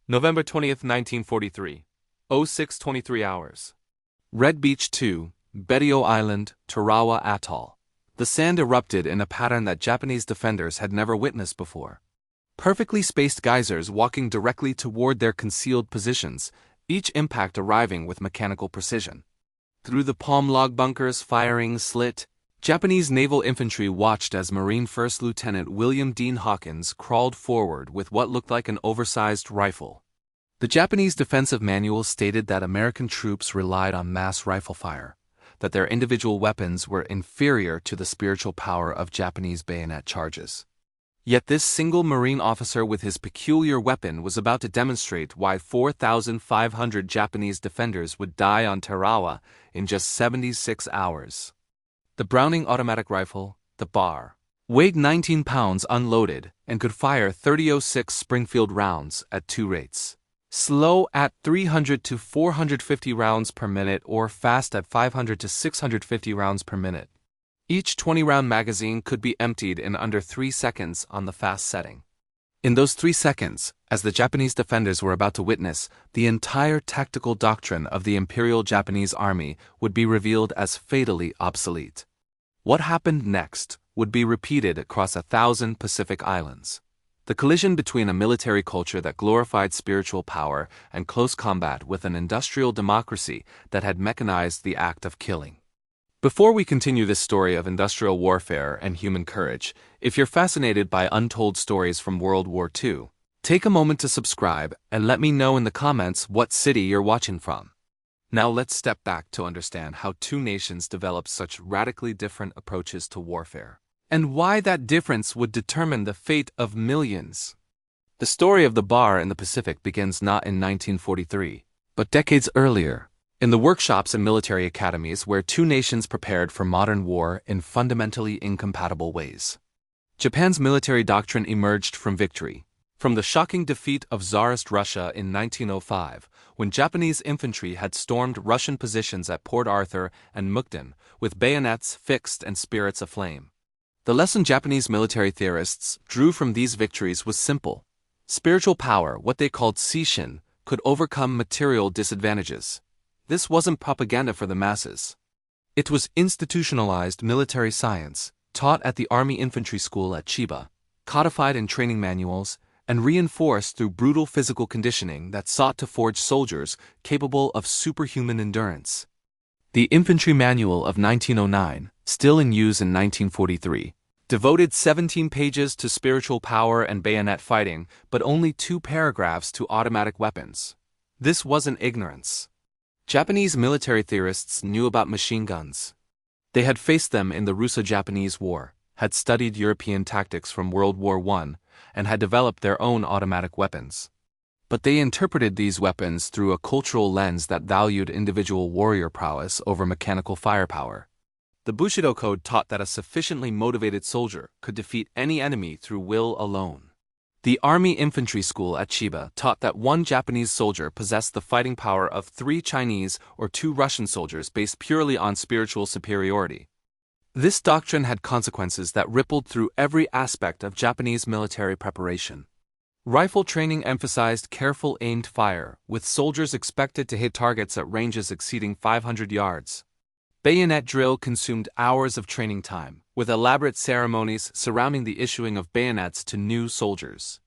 November 20th, 1943. 06:23 hours. Red Beach 2, Betio Island, Tarawa Atoll. The sand erupted in a pattern that Japanese defenders had never witnessed before. Perfectly spaced geysers walking directly toward their concealed positions, each impact arriving with mechanical precision. Through the palm log bunkers firing slit, Japanese naval infantry watched as Marine First Lieutenant William Dean Hawkins crawled forward with what looked like an oversized rifle. The Japanese defensive manual stated that American troops relied on mass rifle fire, that their individual weapons were inferior to the spiritual power of Japanese bayonet charges. Yet this single Marine officer with his peculiar weapon was about to demonstrate why 4,500 Japanese defenders would die on Tarawa in just 76 hours. The Browning automatic rifle, the BAR, weighed 19 pounds unloaded and could fire 30.06 Springfield rounds at 2 rates. Slow at 300 to 450 rounds per minute or fast at 500 to 650 rounds per minute. Each 20-round magazine could be emptied in under 3 seconds on the fast setting. In those 3 seconds, as the Japanese defenders were about to witness, the entire tactical doctrine of the Imperial Japanese Army would be revealed as fatally obsolete. What happened next would be repeated across 1,000 Pacific islands. The collision between a military culture that glorified spiritual power and close combat with an industrial democracy that had mechanized the act of killing. Before we continue this story of industrial warfare and human courage, if you're fascinated by untold stories from World War II, take a moment to subscribe and let me know in the comments what city you're watching from. Now let's step back to understand how two nations developed such radically different approaches to warfare, and why that difference would determine the fate of millions. The story of the BAR in the Pacific begins not in 1943, but decades earlier, in the workshops and military academies where two nations prepared for modern war in fundamentally incompatible ways. Japan's military doctrine emerged from victory, from the shocking defeat of Tsarist Russia in 1905, when Japanese infantry had stormed Russian positions at Port Arthur and Mukden, with bayonets fixed and spirits aflame. The lesson Japanese military theorists drew from these victories was simple. Spiritual power, what they called seishin, could overcome material disadvantages. This wasn't propaganda for the masses. It was institutionalized military science, taught at the Army Infantry School at Chiba, codified in training manuals, and reinforced through brutal physical conditioning that sought to forge soldiers capable of superhuman endurance. The Infantry Manual of 1909, still in use in 1943, devoted 17 pages to spiritual power and bayonet fighting, but only 2 paragraphs to automatic weapons. This wasn't ignorance. Japanese military theorists knew about machine guns. They had faced them in the Russo-Japanese War, had studied European tactics from World War I, and had developed their own automatic weapons. But they interpreted these weapons through a cultural lens that valued individual warrior prowess over mechanical firepower. The Bushido Code taught that a sufficiently motivated soldier could defeat any enemy through will alone. The Army Infantry School at Chiba taught that one Japanese soldier possessed the fighting power of 3 Chinese or 2 Russian soldiers based purely on spiritual superiority. This doctrine had consequences that rippled through every aspect of Japanese military preparation. Rifle training emphasized careful aimed fire, with soldiers expected to hit targets at ranges exceeding 500 yards. Bayonet drill consumed hours of training time, with elaborate ceremonies surrounding the issuing of bayonets to new soldiers.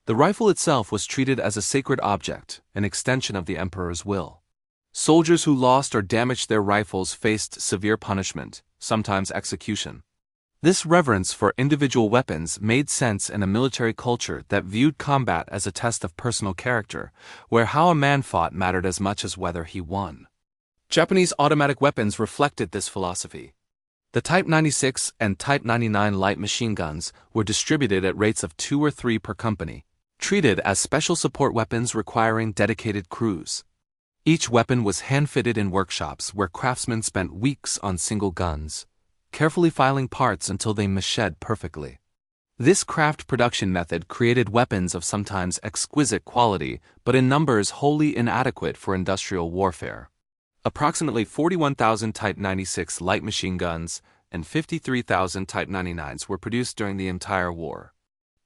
The rifle itself was treated as a sacred object, an extension of the emperor's will. Soldiers who lost or damaged their rifles faced severe punishment, sometimes execution. This reverence for individual weapons made sense in a military culture that viewed combat as a test of personal character, where how a man fought mattered as much as whether he won. Japanese automatic weapons reflected this philosophy. The Type 96 and Type 99 light machine guns were distributed at rates of 2 or 3 per company, treated as special support weapons requiring dedicated crews. Each weapon was hand-fitted in workshops where craftsmen spent weeks on single guns, carefully filing parts until they mached perfectly. This craft production method created weapons of sometimes exquisite quality, but in numbers wholly inadequate for industrial warfare. Approximately 41,000 Type 96 light machine guns and 53,000 Type 99s were produced during the entire war.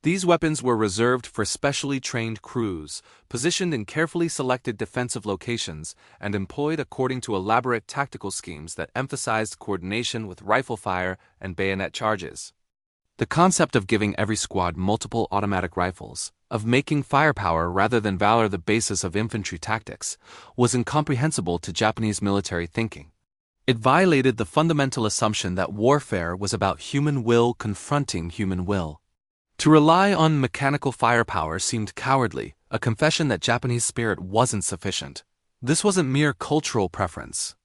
These weapons were reserved for specially trained crews, positioned in carefully selected defensive locations, and employed according to elaborate tactical schemes that emphasized coordination with rifle fire and bayonet charges. The concept of giving every squad multiple automatic rifles, of making firepower rather than valor the basis of infantry tactics, was incomprehensible to Japanese military thinking. It violated the fundamental assumption that warfare was about human will confronting human will. To rely on mechanical firepower seemed cowardly, a confession that Japanese spirit wasn't sufficient. This wasn't mere cultural preference.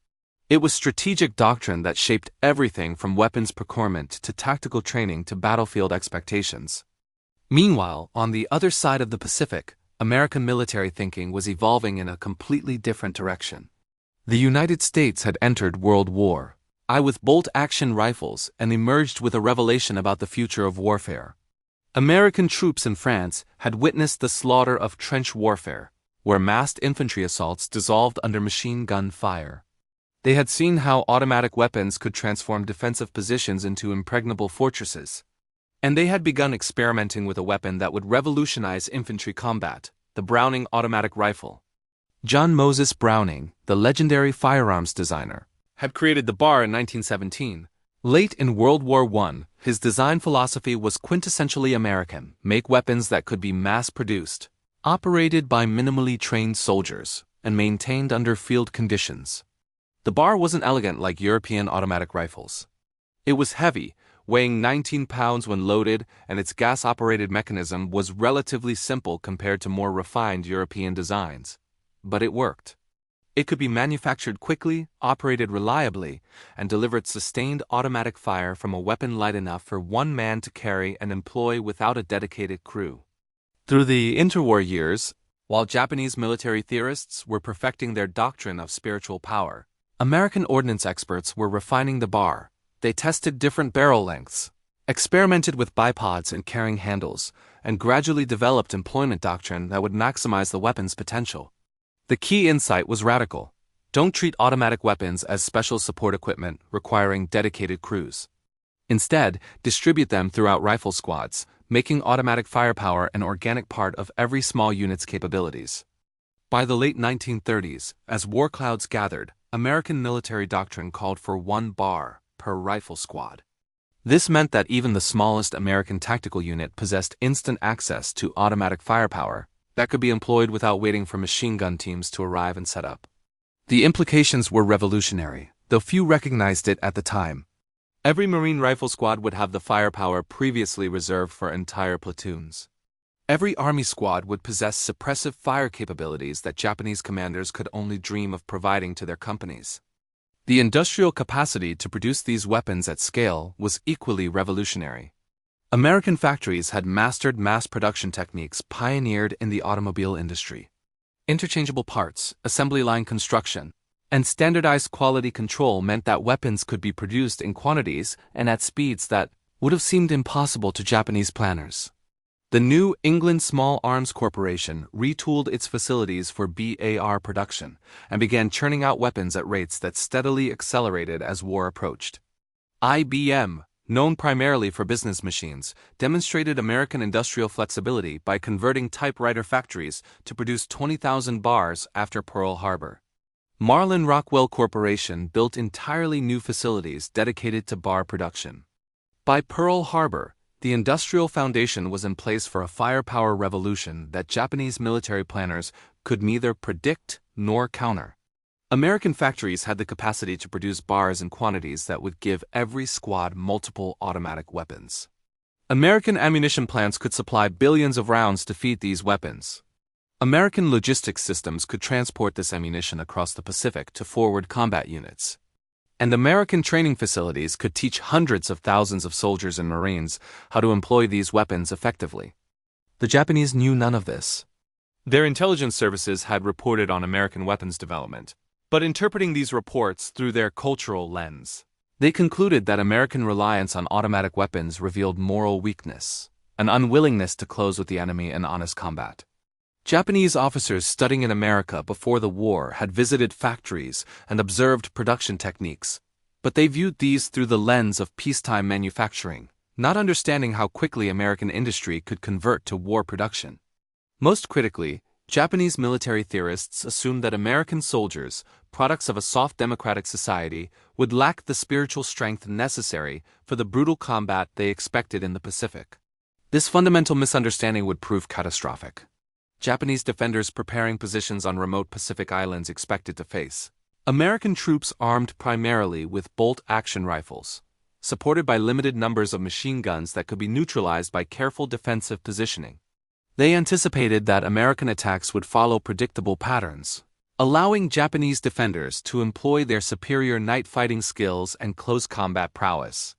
It was strategic doctrine that shaped everything from weapons procurement to tactical training to battlefield expectations. Meanwhile, on the other side of the Pacific, American military thinking was evolving in a completely different direction. The United States had entered World War I with bolt-action rifles and emerged with a revelation about the future of warfare. American troops in France had witnessed the slaughter of trench warfare, where massed infantry assaults dissolved under machine gun fire. They had seen how automatic weapons could transform defensive positions into impregnable fortresses. And they had begun experimenting with a weapon that would revolutionize infantry combat, the Browning automatic rifle. John Moses Browning, the legendary firearms designer, had created the bar in 1917. Late in World War I, his design philosophy was quintessentially American: make weapons that could be mass-produced, operated by minimally trained soldiers, and maintained under field conditions. The bar wasn't elegant like European automatic rifles. It was heavy, weighing 19 pounds when loaded, and its gas-operated mechanism was relatively simple compared to more refined European designs. But it worked. It could be manufactured quickly, operated reliably, and delivered sustained automatic fire from a weapon light enough for one man to carry and employ without a dedicated crew. Through the interwar years, while Japanese military theorists were perfecting their doctrine of spiritual power, American ordnance experts were refining the bar. They tested different barrel lengths, experimented with bipods and carrying handles, and gradually developed employment doctrine that would maximize the weapon's potential. The key insight was radical. Don't treat automatic weapons as special support equipment requiring dedicated crews. Instead, distribute them throughout rifle squads, making automatic firepower an organic part of every small unit's capabilities. By the late 1930s, as war clouds gathered, American military doctrine called for one bar per rifle squad. This meant that even the smallest American tactical unit possessed instant access to automatic firepower that could be employed without waiting for machine gun teams to arrive and set up. The implications were revolutionary, though few recognized it at the time. Every Marine rifle squad would have the firepower previously reserved for entire platoons. Every Army squad would possess suppressive fire capabilities that Japanese commanders could only dream of providing to their companies. The industrial capacity to produce these weapons at scale was equally revolutionary. American factories had mastered mass production techniques pioneered in the automobile industry. Interchangeable parts, assembly line construction, and standardized quality control meant that weapons could be produced in quantities and at speeds that would have seemed impossible to Japanese planners. The New England Small Arms Corporation retooled its facilities for BAR production and began churning out weapons at rates that steadily accelerated as war approached. IBM, known primarily for business machines, demonstrated American industrial flexibility by converting typewriter factories to produce 20,000 bars after Pearl Harbor. Marlin Rockwell Corporation built entirely new facilities dedicated to bar production. By Pearl Harbor, the industrial foundation was in place for a firepower revolution that Japanese military planners could neither predict nor counter. American factories had the capacity to produce bars in quantities that would give every squad multiple automatic weapons. American ammunition plants could supply billions of rounds to feed these weapons. American logistics systems could transport this ammunition across the Pacific to forward combat units. And American training facilities could teach hundreds of thousands of soldiers and Marines how to employ these weapons effectively. The Japanese knew none of this. Their intelligence services had reported on American weapons development, but interpreting these reports through their cultural lens, they concluded that American reliance on automatic weapons revealed moral weakness, an unwillingness to close with the enemy in honest combat. Japanese officers studying in America before the war had visited factories and observed production techniques, but they viewed these through the lens of peacetime manufacturing, not understanding how quickly American industry could convert to war production. Most critically, Japanese military theorists assumed that American soldiers, products of a soft democratic society, would lack the spiritual strength necessary for the brutal combat they expected in the Pacific. This fundamental misunderstanding would prove catastrophic. Japanese defenders preparing positions on remote Pacific islands expected to face American troops armed primarily with bolt-action rifles, supported by limited numbers of machine guns that could be neutralized by careful defensive positioning. They anticipated that American attacks would follow predictable patterns, allowing Japanese defenders to employ their superior night fighting skills and close combat prowess.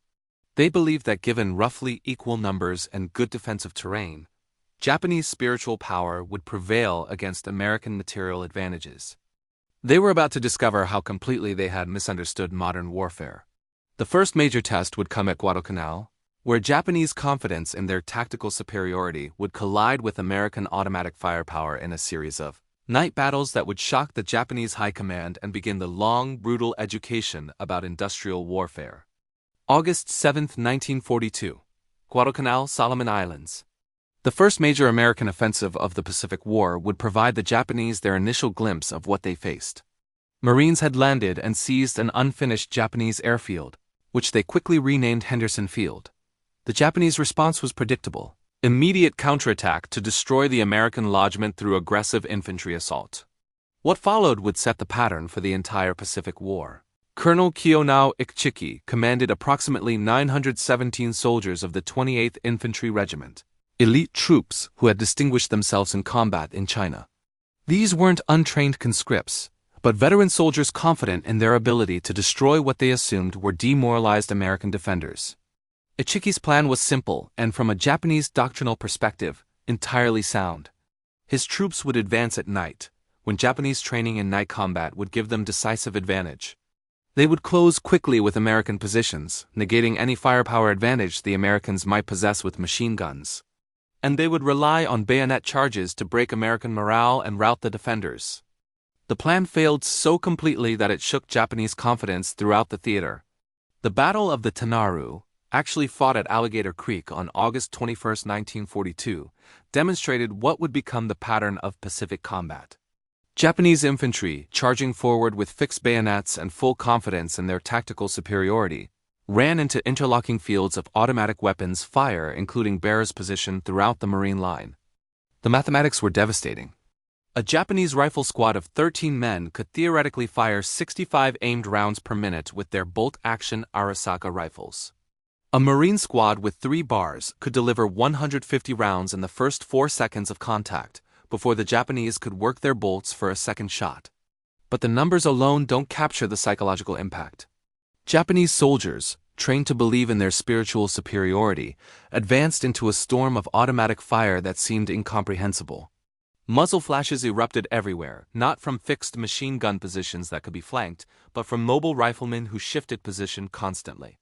They believed that given roughly equal numbers and good defensive terrain, Japanese spiritual power would prevail against American material advantages. They were about to discover how completely they had misunderstood modern warfare. The first major test would come at Guadalcanal, where Japanese confidence in their tactical superiority would collide with American automatic firepower in a series of night battles that would shock the Japanese high command and begin the long, brutal education about industrial warfare. August 7, 1942. Guadalcanal, Solomon Islands. The first major American offensive of the Pacific War would provide the Japanese their initial glimpse of what they faced. Marines had landed and seized an unfinished Japanese airfield, which they quickly renamed Henderson Field. The Japanese response was predictable: immediate counterattack to destroy the American lodgment through aggressive infantry assault. What followed would set the pattern for the entire Pacific War. Colonel Kiyonao Ichiki commanded approximately 917 soldiers of the 28th Infantry Regiment, elite troops who had distinguished themselves in combat in China. These weren't untrained conscripts, but veteran soldiers confident in their ability to destroy what they assumed were demoralized American defenders. Ichiki's plan was simple and, from a Japanese doctrinal perspective, entirely sound. His troops would advance at night, when Japanese training in night combat would give them decisive advantage. They would close quickly with American positions, negating any firepower advantage the Americans might possess with machine guns. And they would rely on bayonet charges to break American morale and rout the defenders. The plan failed so completely that it shook Japanese confidence throughout the theater. The Battle of the Tenaru, actually fought at Alligator Creek on August 21, 1942, demonstrated what would become the pattern of Pacific combat. Japanese infantry, charging forward with fixed bayonets and full confidence in their tactical superiority, ran into interlocking fields of automatic weapons fire, including bearers positioned throughout the Marine line. The mathematics were devastating. A Japanese rifle squad of 13 men could theoretically fire 65 aimed rounds per minute with their bolt-action Arisaka rifles. A Marine squad with 3 bars could deliver 150 rounds in the first 4 seconds of contact, before the Japanese could work their bolts for a second shot. But the numbers alone don't capture the psychological impact. Japanese soldiers, trained to believe in their spiritual superiority, advanced into a storm of automatic fire that seemed incomprehensible. Muzzle flashes erupted everywhere, not from fixed machine gun positions that could be flanked, but from mobile riflemen who shifted position constantly.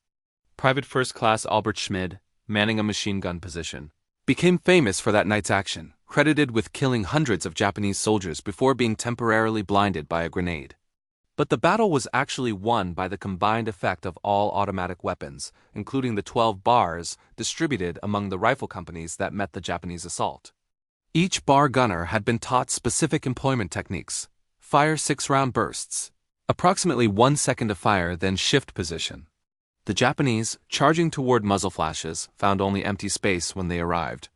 Private First Class Albert Schmid, manning a machine gun position, became famous for that night's action, credited with killing hundreds of Japanese soldiers before being temporarily blinded by a grenade. But the battle was actually won by the combined effect of all automatic weapons, including the 12 bars distributed among the rifle companies that met the Japanese assault. Each bar gunner had been taught specific employment techniques: fire 6-round bursts, approximately 1 second to fire, then shift position. The Japanese, charging toward muzzle flashes, found only empty space when they arrived.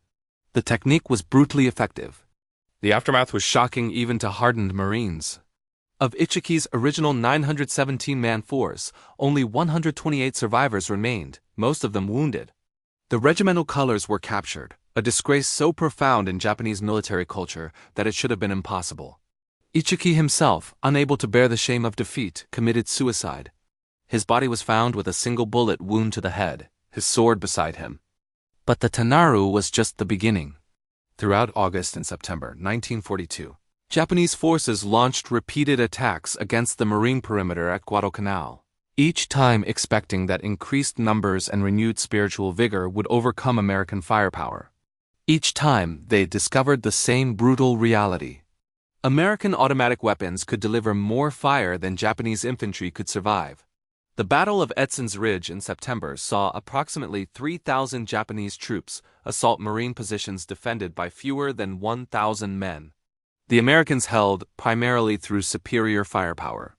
The technique was brutally effective. The aftermath was shocking even to hardened Marines. Of Ichiki's original 917-man force, only 128 survivors remained, most of them wounded. The regimental colors were captured, a disgrace so profound in Japanese military culture that it should have been impossible. Ichiki himself, unable to bear the shame of defeat, committed suicide. His body was found with a single bullet wound to the head, his sword beside him. But the Tenaru was just the beginning. Throughout August and September 1942, Japanese forces launched repeated attacks against the marine perimeter at Guadalcanal, each time expecting that increased numbers and renewed spiritual vigor would overcome American firepower. Each time, they discovered the same brutal reality. American automatic weapons could deliver more fire than Japanese infantry could survive. The Battle of Edson's Ridge in September saw approximately 3,000 Japanese troops assault Marine positions defended by fewer than 1,000 men. The Americans held primarily through superior firepower.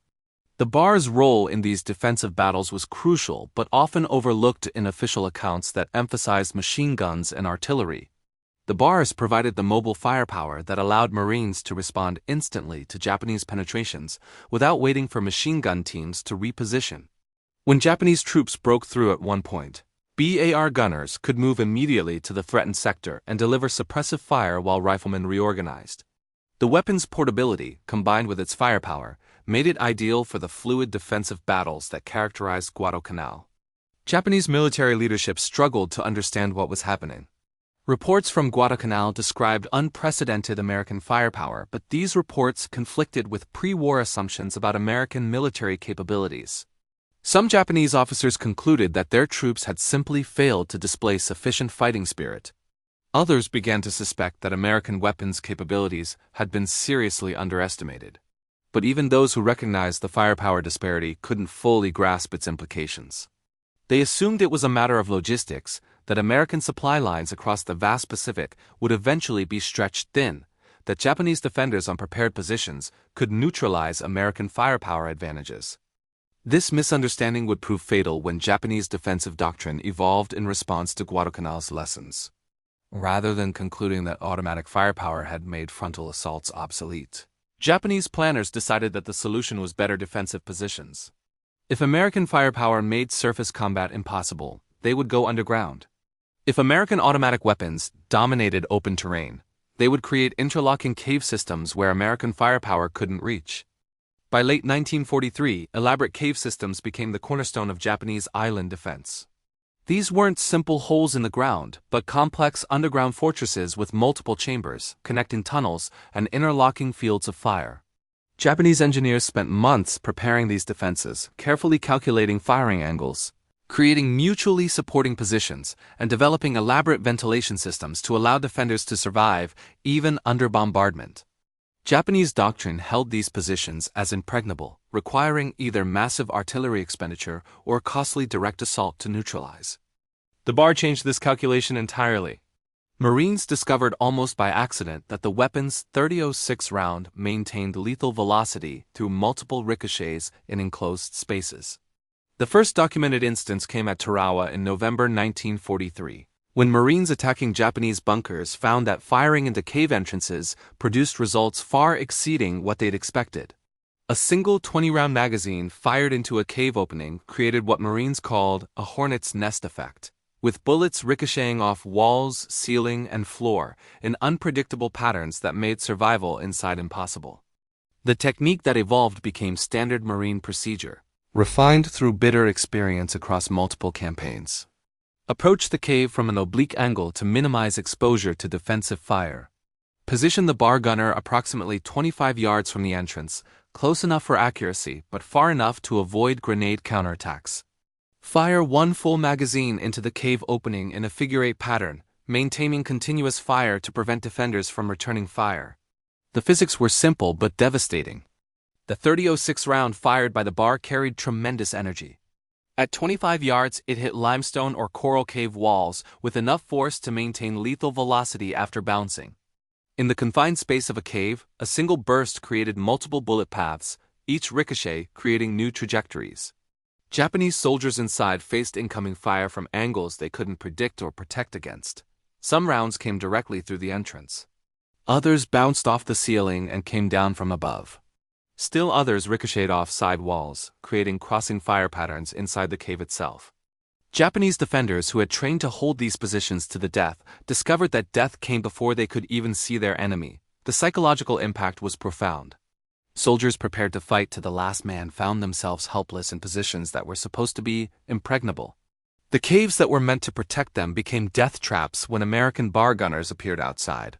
The BAR's role in these defensive battles was crucial but often overlooked in official accounts that emphasized machine guns and artillery. The BARs provided the mobile firepower that allowed Marines to respond instantly to Japanese penetrations without waiting for machine gun teams to reposition. When Japanese troops broke through at one point, BAR gunners could move immediately to the threatened sector and deliver suppressive fire while riflemen reorganized. The weapon's portability, combined with its firepower, made it ideal for the fluid defensive battles that characterized Guadalcanal. Japanese military leadership struggled to understand what was happening. Reports from Guadalcanal described unprecedented American firepower, but these reports conflicted with pre-war assumptions about American military capabilities. Some Japanese officers concluded that their troops had simply failed to display sufficient fighting spirit. Others began to suspect that American weapons capabilities had been seriously underestimated. But even those who recognized the firepower disparity couldn't fully grasp its implications. They assumed it was a matter of logistics, that American supply lines across the vast Pacific would eventually be stretched thin, that Japanese defenders on prepared positions could neutralize American firepower advantages. This misunderstanding would prove fatal when Japanese defensive doctrine evolved in response to Guadalcanal's lessons. Rather than concluding that automatic firepower had made frontal assaults obsolete, Japanese planners decided that the solution was better defensive positions. If American firepower made surface combat impossible, they would go underground. If American automatic weapons dominated open terrain, they would create interlocking cave systems where American firepower couldn't reach. By late 1943, elaborate cave systems became the cornerstone of Japanese island defense. These weren't simple holes in the ground, but complex underground fortresses with multiple chambers, connecting tunnels, and interlocking fields of fire. Japanese engineers spent months preparing these defenses, carefully calculating firing angles, creating mutually supporting positions, and developing elaborate ventilation systems to allow defenders to survive even under bombardment. Japanese doctrine held these positions as impregnable, requiring either massive artillery expenditure or costly direct assault to neutralize. The BAR changed this calculation entirely. Marines discovered almost by accident that the weapon's .30-06 round maintained lethal velocity through multiple ricochets in enclosed spaces. The first documented instance came at Tarawa in November 1943. When Marines attacking Japanese bunkers found that firing into cave entrances produced results far exceeding what they'd expected. A single 20-round magazine fired into a cave opening created what Marines called a hornet's nest effect, with bullets ricocheting off walls, ceiling, and floor in unpredictable patterns that made survival inside impossible. The technique that evolved became standard Marine procedure, refined through bitter experience across multiple campaigns. Approach the cave from an oblique angle to minimize exposure to defensive fire. Position the BAR gunner approximately 25 yards from the entrance, close enough for accuracy but far enough to avoid grenade counterattacks. Fire one full magazine into the cave opening in a figure-8 pattern, maintaining continuous fire to prevent defenders from returning fire. The physics were simple but devastating. The .30-06 round fired by the BAR carried tremendous energy. At 25 yards, it hit limestone or coral cave walls with enough force to maintain lethal velocity after bouncing. In the confined space of a cave, a single burst created multiple bullet paths, each ricochet creating new trajectories. Japanese soldiers inside faced incoming fire from angles they couldn't predict or protect against. Some rounds came directly through the entrance. Others bounced off the ceiling and came down from above. Still others ricocheted off side walls, creating crossing fire patterns inside the cave itself. Japanese defenders who had trained to hold these positions to the death discovered that death came before they could even see their enemy. The psychological impact was profound. Soldiers prepared to fight to the last man found themselves helpless in positions that were supposed to be impregnable. The caves that were meant to protect them became death traps when American BAR gunners appeared outside.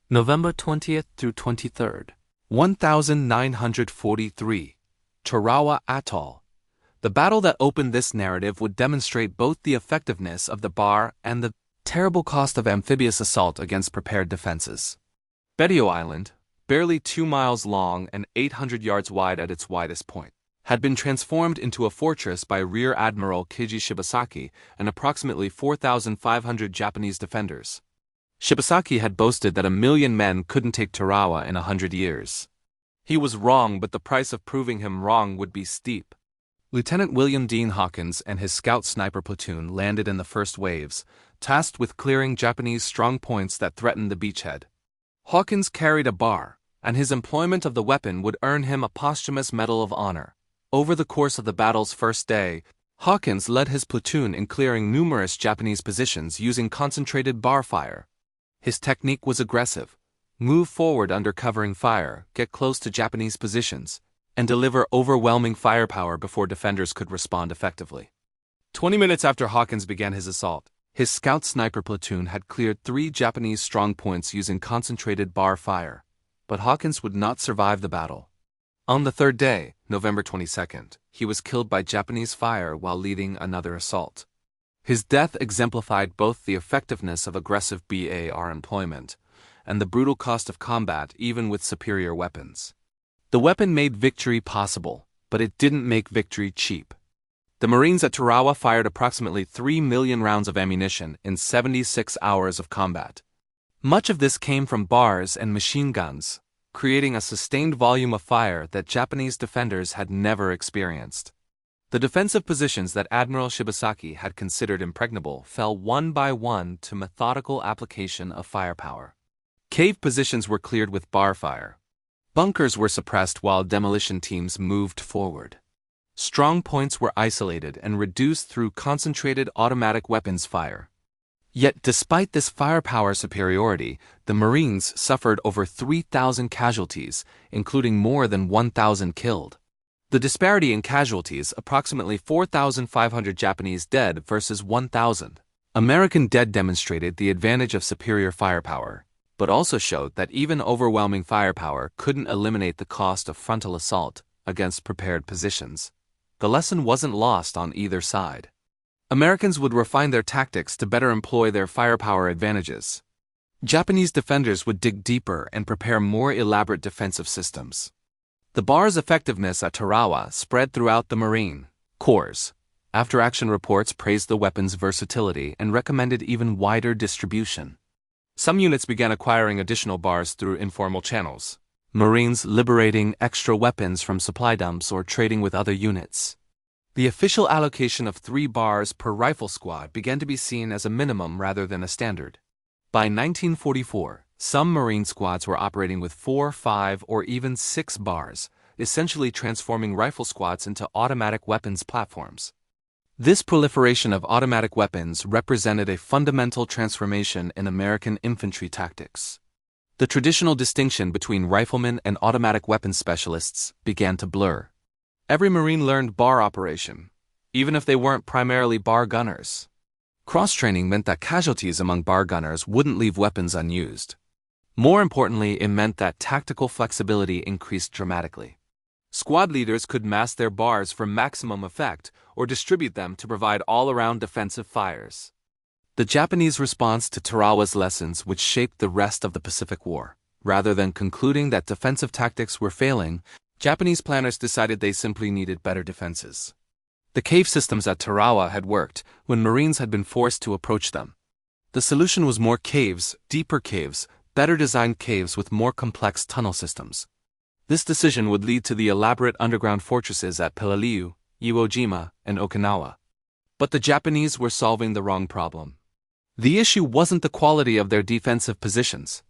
November 20th through 23rd. 1943, Tarawa Atoll. The battle that opened this narrative would demonstrate both the effectiveness of the BAR and the terrible cost of amphibious assault against prepared defenses. WWII Island, barely 2 miles long and 800 yards wide at its widest point, had been transformed into a fortress by Rear Admiral Keiji Shibasaki and approximately 4,500 Japanese defenders. Shibasaki had boasted that 1,000,000 men couldn't take Tarawa in 100 years. He was wrong, but the price of proving him wrong would be steep. Lieutenant William Dean Hawkins and his scout sniper platoon landed in the first waves, tasked with clearing Japanese strong points that threatened the beachhead. Hawkins carried a bar, and his employment of the weapon would earn him a posthumous Medal of Honor. Over the course of the battle's first day, Hawkins led his platoon in clearing numerous Japanese positions using concentrated bar fire. His technique was aggressive: move forward under covering fire, get close to Japanese positions, and deliver overwhelming firepower before defenders could respond effectively. 20 minutes after Hawkins began his assault, his scout sniper platoon had cleared 3 Japanese strongpoints using concentrated bar fire, but Hawkins would not survive the battle. On the third day, November 22nd, he was killed by Japanese fire while leading another assault. His death exemplified both the effectiveness of aggressive BAR employment and the brutal cost of combat even with superior weapons. The weapon made victory possible, but it didn't make victory cheap. The Marines at Tarawa fired approximately 3 million rounds of ammunition in 76 hours of combat. Much of this came from bars and machine guns, creating a sustained volume of fire that Japanese defenders had never experienced. The defensive positions that Admiral Shibasaki had considered impregnable fell one by one to methodical application of firepower. Cave positions were cleared with bar fire. Bunkers were suppressed while demolition teams moved forward. Strong points were isolated and reduced through concentrated automatic weapons fire. Yet despite this firepower superiority, the Marines suffered over 3,000 casualties, including more than 1,000 killed. The disparity in casualties, approximately 4,500 Japanese dead versus 1,000. American dead, demonstrated the advantage of superior firepower, but also showed that even overwhelming firepower couldn't eliminate the cost of frontal assault against prepared positions. The lesson wasn't lost on either side. Americans would refine their tactics to better employ their firepower advantages. Japanese defenders would dig deeper and prepare more elaborate defensive systems. The bar's effectiveness at Tarawa spread throughout the Marine Corps. After-action reports praised the weapon's versatility and recommended even wider distribution. Some units began acquiring additional bars through informal channels. Marines liberating extra weapons from supply dumps or trading with other units. The official allocation of 3 bars per rifle squad began to be seen as a minimum rather than a standard. By 1944, some Marine squads were operating with 4, 5, or even 6 bars, essentially transforming rifle squads into automatic weapons platforms. This proliferation of automatic weapons represented a fundamental transformation in American infantry tactics. The traditional distinction between riflemen and automatic weapons specialists began to blur. Every Marine learned bar operation, even if they weren't primarily bar gunners. Cross-training meant that casualties among bar gunners wouldn't leave weapons unused. More importantly, it meant that tactical flexibility increased dramatically. Squad leaders could mass their bars for maximum effect or distribute them to provide all-around defensive fires. The Japanese response to Tarawa's lessons would shape the rest of the Pacific War. Rather than concluding that defensive tactics were failing, Japanese planners decided they simply needed better defenses. The cave systems at Tarawa had worked when Marines had been forced to approach them. The solution was more caves, deeper caves, better designed caves with more complex tunnel systems. This decision would lead to the elaborate underground fortresses at Peleliu, Iwo Jima, and Okinawa. But the Japanese were solving the wrong problem. The issue wasn't the quality of their defensive positions.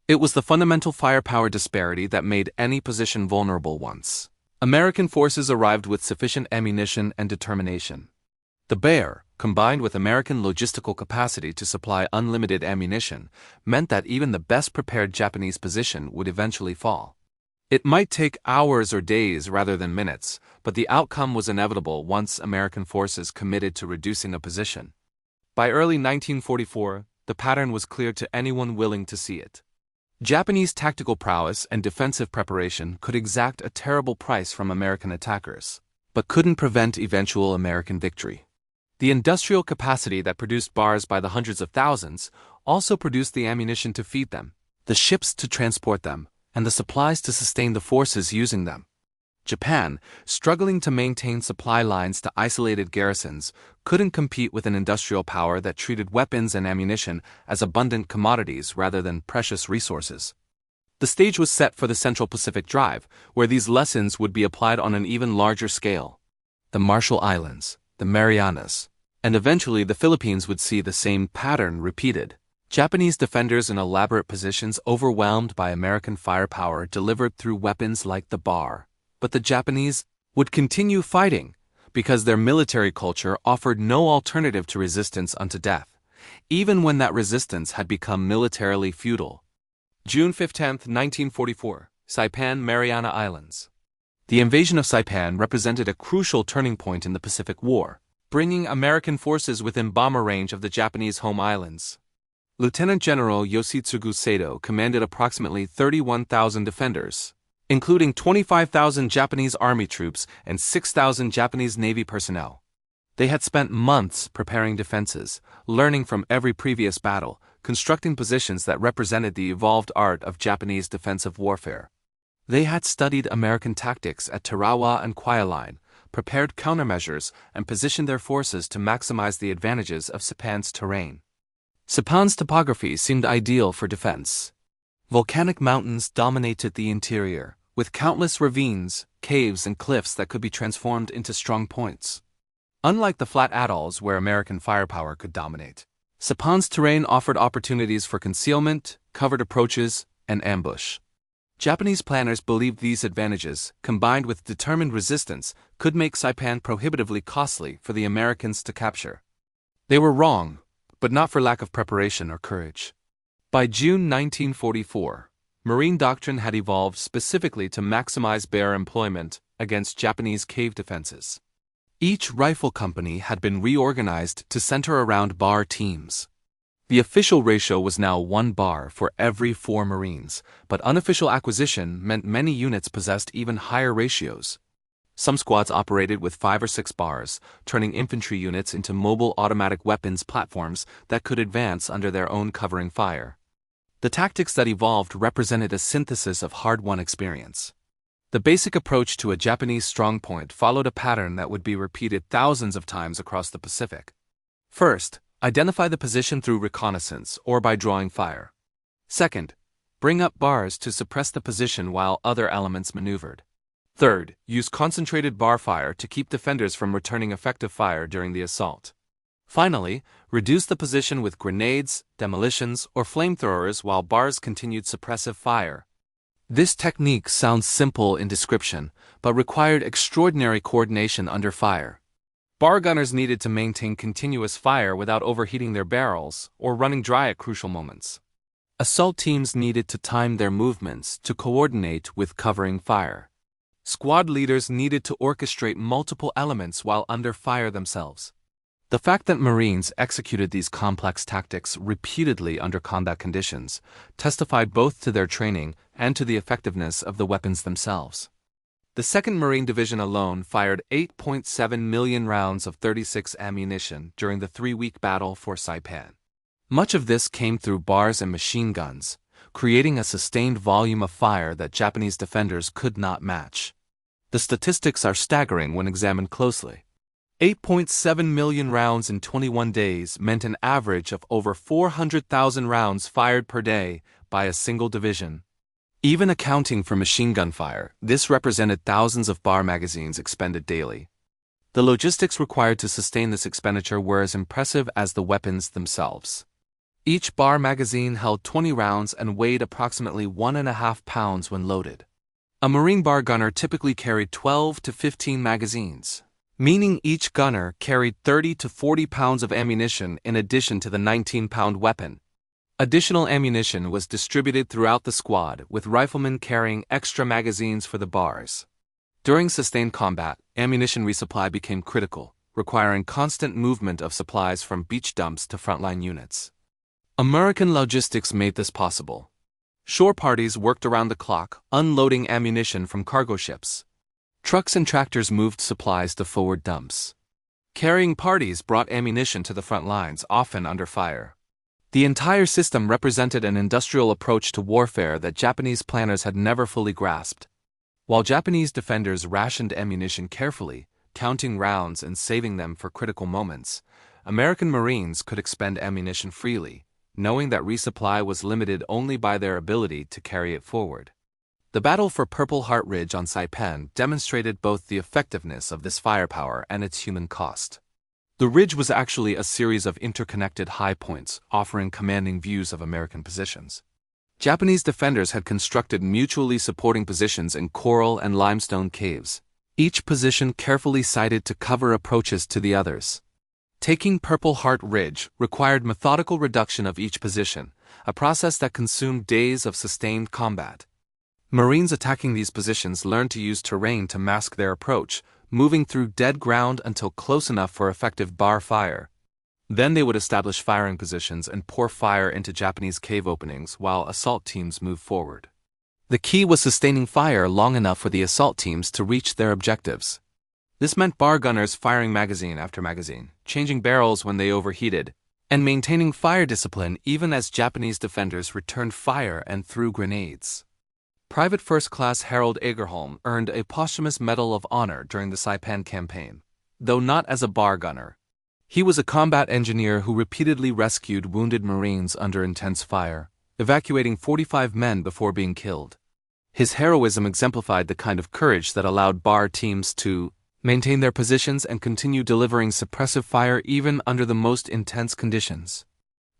It was the fundamental firepower disparity that made any position vulnerable once American forces arrived with sufficient ammunition and determination. The bear, combined with American logistical capacity to supply unlimited ammunition, meant that even the best prepared Japanese position would eventually fall. It might take hours or days rather than minutes, but the outcome was inevitable once American forces committed to reducing a position. By early 1944, the pattern was clear to anyone willing to see it. Japanese tactical prowess and defensive preparation could exact a terrible price from American attackers, but couldn't prevent eventual American victory. The industrial capacity that produced bars by the hundreds of thousands also produced the ammunition to feed them, the ships to transport them, and the supplies to sustain the forces using them. Japan, struggling to maintain supply lines to isolated garrisons, couldn't compete with an industrial power that treated weapons and ammunition as abundant commodities rather than precious resources. The stage was set for the Central Pacific Drive, where these lessons would be applied on an even larger scale. The Marshall Islands, the Marianas, and eventually the Philippines would see the same pattern repeated. Japanese defenders in elaborate positions overwhelmed by American firepower delivered through weapons like the bar. But the Japanese would continue fighting because their military culture offered no alternative to resistance unto death, even when that resistance had become militarily futile. June 10, 1944, Saipan, Mariana Islands. The invasion of Saipan represented a crucial turning point in the Pacific War, bringing American forces within bomber range of the Japanese home islands. Lieutenant General Yoshitsugu Sato commanded approximately 31,000 defenders, including 25,000 Japanese Army troops and 6,000 Japanese Navy personnel. They had spent months preparing defenses, learning from every previous battle, constructing positions that represented the evolved art of Japanese defensive warfare. They had studied American tactics at Tarawa and Guadalcanal, prepared countermeasures, and positioned their forces to maximize the advantages of Saipan's terrain. Saipan's topography seemed ideal for defense. Volcanic mountains dominated the interior, with countless ravines, caves, and cliffs that could be transformed into strong points. Unlike the flat atolls where American firepower could dominate, Saipan's terrain offered opportunities for concealment, covered approaches, and ambush. Japanese planners believed these advantages, combined with determined resistance, could make Saipan prohibitively costly for the Americans to capture. They were wrong, but not for lack of preparation or courage. By June 1944, Marine doctrine had evolved specifically to maximize bear employment against Japanese cave defenses. Each rifle company had been reorganized to center around bar teams. The official ratio was now 1 bar for every 4 Marines, but unofficial acquisition meant many units possessed even higher ratios. Some squads operated with 5 or 6 bars, turning infantry units into mobile automatic weapons platforms that could advance under their own covering fire. The tactics that evolved represented a synthesis of hard-won experience. The basic approach to a Japanese strongpoint followed a pattern that would be repeated thousands of times across the Pacific. First, identify the position through reconnaissance or by drawing fire. Second, bring up bars to suppress the position while other elements maneuvered. Third, use concentrated bar fire to keep defenders from returning effective fire during the assault. Finally, reduce the position with grenades, demolitions, or flamethrowers while bars continued suppressive fire. This technique sounds simple in description, but required extraordinary coordination under fire. Bar gunners needed to maintain continuous fire without overheating their barrels or running dry at crucial moments. Assault teams needed to time their movements to coordinate with covering fire. Squad leaders needed to orchestrate multiple elements while under fire themselves. The fact that Marines executed these complex tactics repeatedly under combat conditions testified both to their training and to the effectiveness of the weapons themselves. The 2nd Marine Division alone fired 8.7 million rounds of .36 ammunition during the 3-week battle for Saipan. Much of this came through bars and machine guns, creating a sustained volume of fire that Japanese defenders could not match. The statistics are staggering when examined closely. 8.7 million rounds in 21 days meant an average of over 400,000 rounds fired per day by a single division. Even accounting for machine gun fire, this represented thousands of bar magazines expended daily. The logistics required to sustain this expenditure were as impressive as the weapons themselves. Each bar magazine held 20 rounds and weighed approximately 1.5 pounds when loaded. A Marine bar gunner typically carried 12 to 15 magazines, meaning each gunner carried 30 to 40 pounds of ammunition in addition to the 19-pound weapon. Additional ammunition was distributed throughout the squad, with riflemen carrying extra magazines for the bars. During sustained combat, ammunition resupply became critical, requiring constant movement of supplies from beach dumps to frontline units. American logistics made this possible. Shore parties worked around the clock, unloading ammunition from cargo ships. Trucks and tractors moved supplies to forward dumps. Carrying parties brought ammunition to the front lines, often under fire. The entire system represented an industrial approach to warfare that Japanese planners had never fully grasped. While Japanese defenders rationed ammunition carefully, counting rounds and saving them for critical moments, American Marines could expend ammunition freely, knowing that resupply was limited only by their ability to carry it forward. The battle for Purple Heart Ridge on Saipan demonstrated both the effectiveness of this firepower and its human cost. The ridge was actually a series of interconnected high points, offering commanding views of American positions. Japanese defenders had constructed mutually supporting positions in coral and limestone caves, each position carefully sited to cover approaches to the others. Taking Purple Heart Ridge required methodical reduction of each position, a process that consumed days of sustained combat. Marines attacking these positions learned to use terrain to mask their approach, moving through dead ground until close enough for effective bar fire. Then they would establish firing positions and pour fire into Japanese cave openings while assault teams moved forward. The key was sustaining fire long enough for the assault teams to reach their objectives. This meant bar gunners firing magazine after magazine, changing barrels when they overheated, and maintaining fire discipline even as Japanese defenders returned fire and threw grenades. Private First Class Harold Agerholm earned a posthumous Medal of Honor during the Saipan campaign, though not as a bar gunner. He was a combat engineer who repeatedly rescued wounded Marines under intense fire, evacuating 45 men before being killed. His heroism exemplified the kind of courage that allowed bar teams to maintain their positions and continue delivering suppressive fire even under the most intense conditions.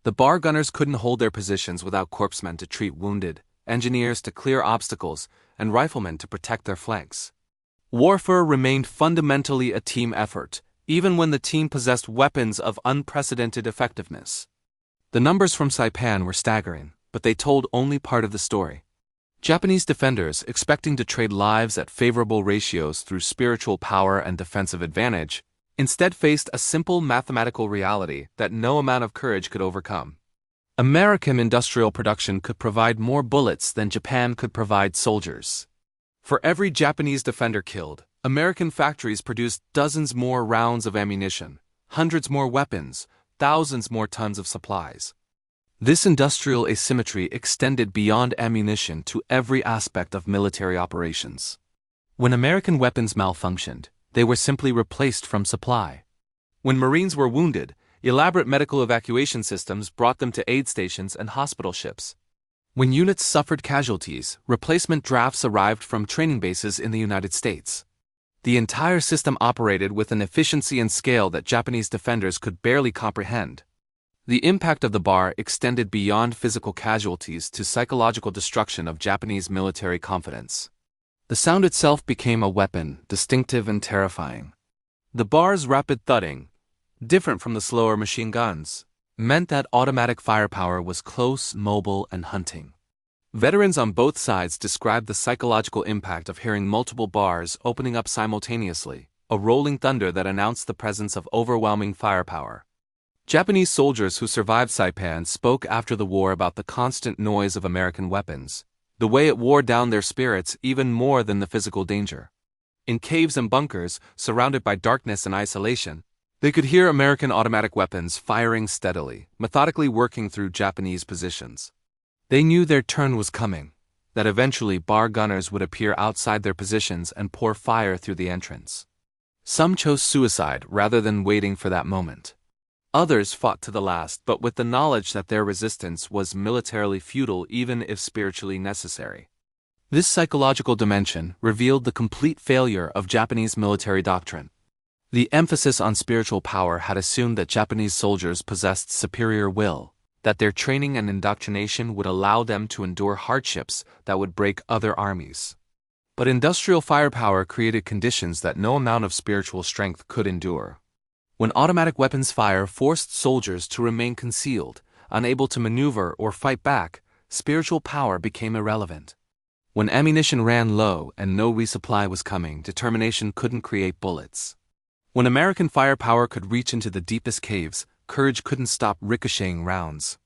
The bar gunners couldn't hold their positions without corpsmen to treat wounded, engineers to clear obstacles, and riflemen to protect their flanks. Warfare remained fundamentally a team effort, even when the team possessed weapons of unprecedented effectiveness. The numbers from Saipan were staggering, but they told only part of the story. Japanese defenders, expecting to trade lives at favorable ratios through spiritual power and defensive advantage, instead faced a simple mathematical reality that no amount of courage could overcome. American industrial production could provide more bullets than Japan could provide soldiers. For every Japanese defender killed, American factories produced dozens more rounds of ammunition, hundreds more weapons, thousands more tons of supplies. This industrial asymmetry extended beyond ammunition to every aspect of military operations. When American weapons malfunctioned, they were simply replaced from supply. When Marines were wounded, elaborate medical evacuation systems brought them to aid stations and hospital ships. When units suffered casualties, replacement drafts arrived from training bases in the United States. The entire system operated with an efficiency and scale that Japanese defenders could barely comprehend. The impact of the bar extended beyond physical casualties to psychological destruction of Japanese military confidence. The sound itself became a weapon, distinctive and terrifying. The bar's rapid thudding, different from the slower machine guns, meant that automatic firepower was close, mobile, and hunting. Veterans on both sides described the psychological impact of hearing multiple bars opening up simultaneously, a rolling thunder that announced the presence of overwhelming firepower. Japanese soldiers who survived Saipan spoke after the war about the constant noise of American weapons, the way it wore down their spirits even more than the physical danger. In caves and bunkers, surrounded by darkness and isolation, they could hear American automatic weapons firing steadily, methodically working through Japanese positions. They knew their turn was coming, that eventually bar gunners would appear outside their positions and pour fire through the entrance. Some chose suicide rather than waiting for that moment. Others fought to the last, but with the knowledge that their resistance was militarily futile even if spiritually necessary. This psychological dimension revealed the complete failure of Japanese military doctrine. The emphasis on spiritual power had assumed that Japanese soldiers possessed superior will, that their training and indoctrination would allow them to endure hardships that would break other armies. But industrial firepower created conditions that no amount of spiritual strength could endure. When automatic weapons fire forced soldiers to remain concealed, unable to maneuver or fight back, spiritual power became irrelevant. When ammunition ran low and no resupply was coming, determination couldn't create bullets. When American firepower could reach into the deepest caves, courage couldn't stop ricocheting rounds.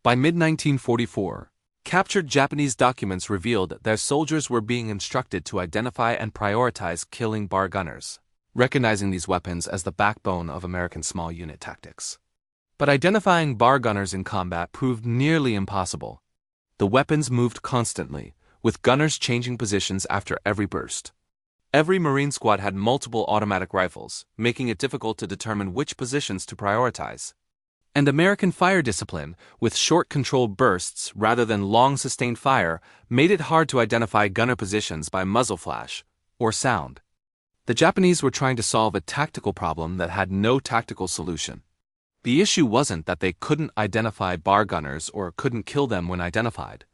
By mid-1944, captured Japanese documents revealed that their soldiers were being instructed to identify and prioritize killing bar gunners, recognizing these weapons as the backbone of American small unit tactics. But identifying bar gunners in combat proved nearly impossible. The weapons moved constantly, with gunners changing positions after every burst. Every Marine squad had multiple automatic rifles, making it difficult to determine which positions to prioritize. And American fire discipline, with short controlled bursts rather than long sustained fire, made it hard to identify gunner positions by muzzle flash or sound. The Japanese were trying to solve a tactical problem that had no tactical solution. The issue wasn't that they couldn't identify bar gunners or couldn't kill them when identified.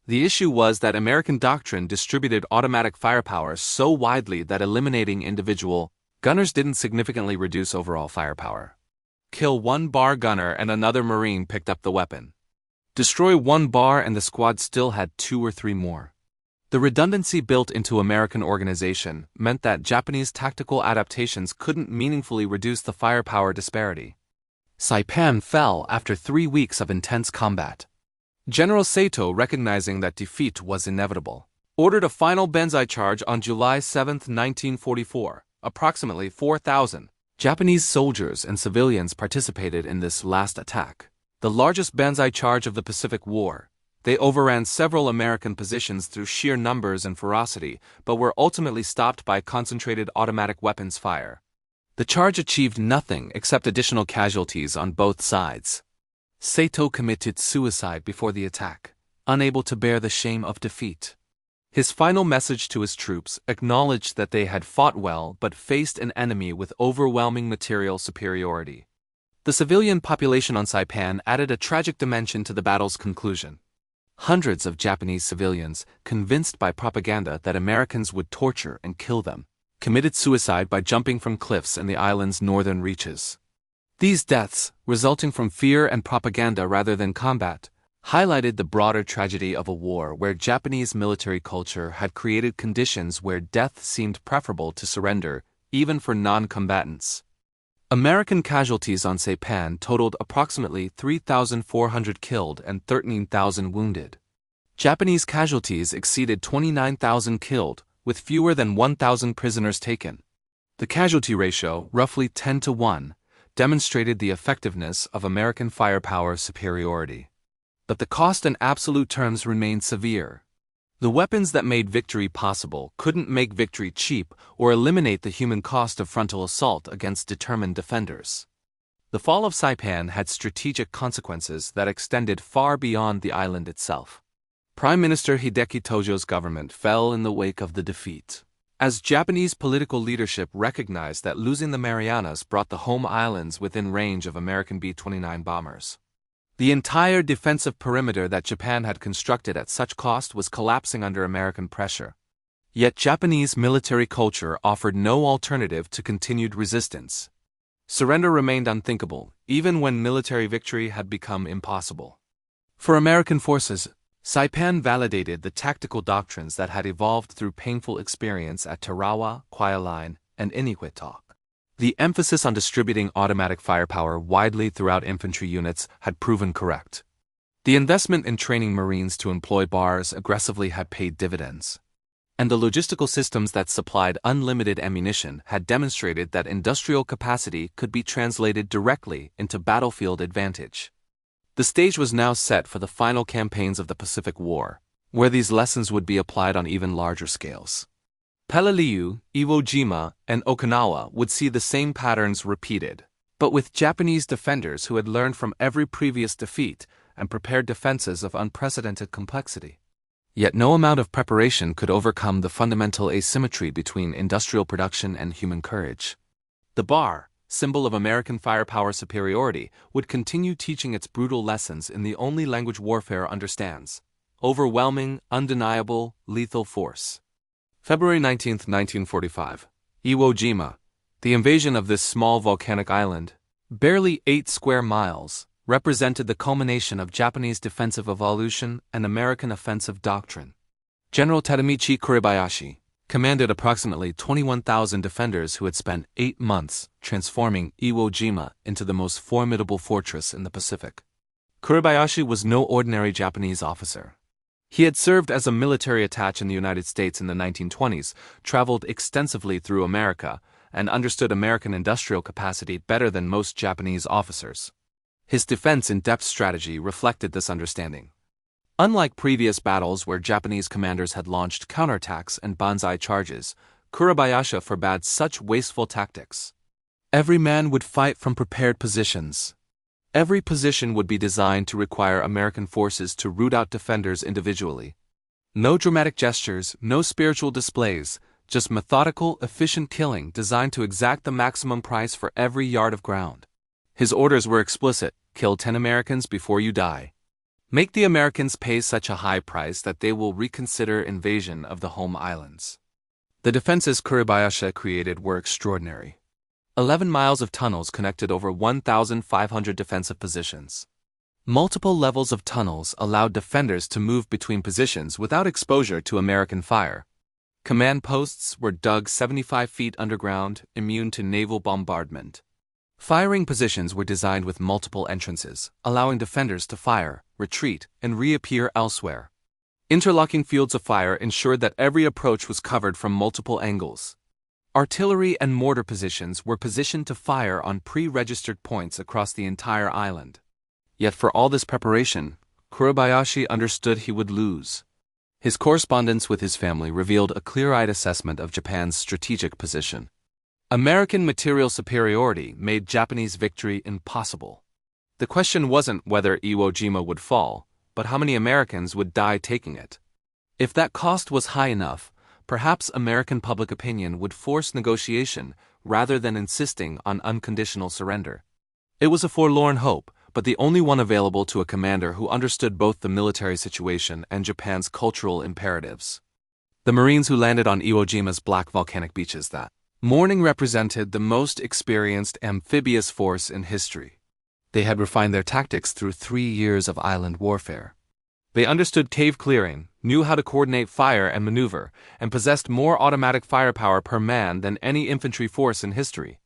The issue was that American doctrine distributed automatic firepower so widely that eliminating individual gunners didn't significantly reduce overall firepower. Kill one bar gunner and another Marine picked up the weapon. Destroy one bar and the squad still had 2 or 3 more. The redundancy built into American organization meant that Japanese tactical adaptations couldn't meaningfully reduce the firepower disparity. Saipan fell after 3 weeks of intense combat. General Saito, recognizing that defeat was inevitable, ordered a final banzai charge on July 7, 1944. Approximately 4,000 Japanese soldiers and civilians participated in this last attack, the largest banzai charge of the Pacific War. They overran several American positions through sheer numbers and ferocity, but were ultimately stopped by concentrated automatic weapons fire. The charge achieved nothing except additional casualties on both sides. Saito committed suicide before the attack, unable to bear the shame of defeat. His final message to his troops acknowledged that they had fought well but faced an enemy with overwhelming material superiority. The civilian population on Saipan added a tragic dimension to the battle's conclusion. Hundreds of Japanese civilians, convinced by propaganda that Americans would torture and kill them, committed suicide by jumping from cliffs in the island's northern reaches. These deaths, resulting from fear and propaganda rather than combat, highlighted the broader tragedy of a war where Japanese military culture had created conditions where death seemed preferable to surrender, even for non-combatants. American casualties on Saipan totaled approximately 3,400 killed and 13,000 wounded. Japanese casualties exceeded 29,000 killed, with fewer than 1,000 prisoners taken. The casualty ratio, roughly 10 to 1, demonstrated the effectiveness of American firepower superiority. But the cost in absolute terms remained severe. The weapons that made victory possible couldn't make victory cheap or eliminate the human cost of frontal assault against determined defenders. The fall of Saipan had strategic consequences that extended far beyond the island itself. Prime Minister Hideki Tojo's government fell in the wake of the defeat, as Japanese political leadership recognized that losing the Marianas brought the home islands within range of American B-29 bombers. The entire defensive perimeter that Japan had constructed at such cost was collapsing under American pressure. Yet Japanese military culture offered no alternative to continued resistance. Surrender remained unthinkable, even when military victory had become impossible. For American forces, Saipan validated the tactical doctrines that had evolved through painful experience at Tarawa, Kwajalein, and Inuitok. The emphasis on distributing automatic firepower widely throughout infantry units had proven correct. The investment in training Marines to employ bars aggressively had paid dividends. And the logistical systems that supplied unlimited ammunition had demonstrated that industrial capacity could be translated directly into battlefield advantage. The stage was now set for the final campaigns of the Pacific War, where these lessons would be applied on even larger scales. Peleliu, Iwo Jima, and Okinawa would see the same patterns repeated, but with Japanese defenders who had learned from every previous defeat and prepared defenses of unprecedented complexity. Yet no amount of preparation could overcome the fundamental asymmetry between industrial production and human courage. The bar, symbol of American firepower superiority, would continue teaching its brutal lessons in the only language warfare understands: overwhelming, undeniable, lethal force. February 19, 1945. Iwo Jima. The invasion of this small volcanic island, barely 8 square miles, represented the culmination of Japanese defensive evolution and American offensive doctrine. General Tadamichi Kuribayashi commanded approximately 21,000 defenders who had spent 8 months transforming Iwo Jima into the most formidable fortress in the Pacific. Kuribayashi was no ordinary Japanese officer. He had served as a military attaché in the United States in the 1920s, traveled extensively through America, and understood American industrial capacity better than most Japanese officers. His defense-in-depth strategy reflected this understanding. Unlike previous battles where Japanese commanders had launched counterattacks and banzai charges, Kurabayashi forbade such wasteful tactics. Every man would fight from prepared positions. Every position would be designed to require American forces to root out defenders individually. No dramatic gestures, no spiritual displays, just methodical, efficient killing designed to exact the maximum price for every yard of ground. His orders were explicit: kill 10 Americans before you die. Make the Americans pay such a high price that they will reconsider invasion of the home islands. The defenses Kurabayashi created were extraordinary. 11 miles of tunnels connected over 1,500 defensive positions. Multiple levels of tunnels allowed defenders to move between positions without exposure to American fire. Command posts were dug 75 feet underground, immune to naval bombardment. Firing positions were designed with multiple entrances, allowing defenders to fire, retreat, and reappear elsewhere. Interlocking fields of fire ensured that every approach was covered from multiple angles. Artillery and mortar positions were positioned to fire on pre-registered points across the entire island. Yet for all this preparation, Kurabayashi understood he would lose. His correspondence with his family revealed a clear-eyed assessment of Japan's strategic position. American material superiority made Japanese victory impossible. The question wasn't whether Iwo Jima would fall, but how many Americans would die taking it. If that cost was high enough, perhaps American public opinion would force negotiation rather than insisting on unconditional surrender. It was a forlorn hope, but the only one available to a commander who understood both the military situation and Japan's cultural imperatives. The Marines who landed on Iwo Jima's black volcanic beaches that morning represented the most experienced amphibious force in history. They had refined their tactics through 3 years of island warfare. They understood cave clearing, knew how to coordinate fire and maneuver, and possessed more automatic firepower per man than any infantry force in history.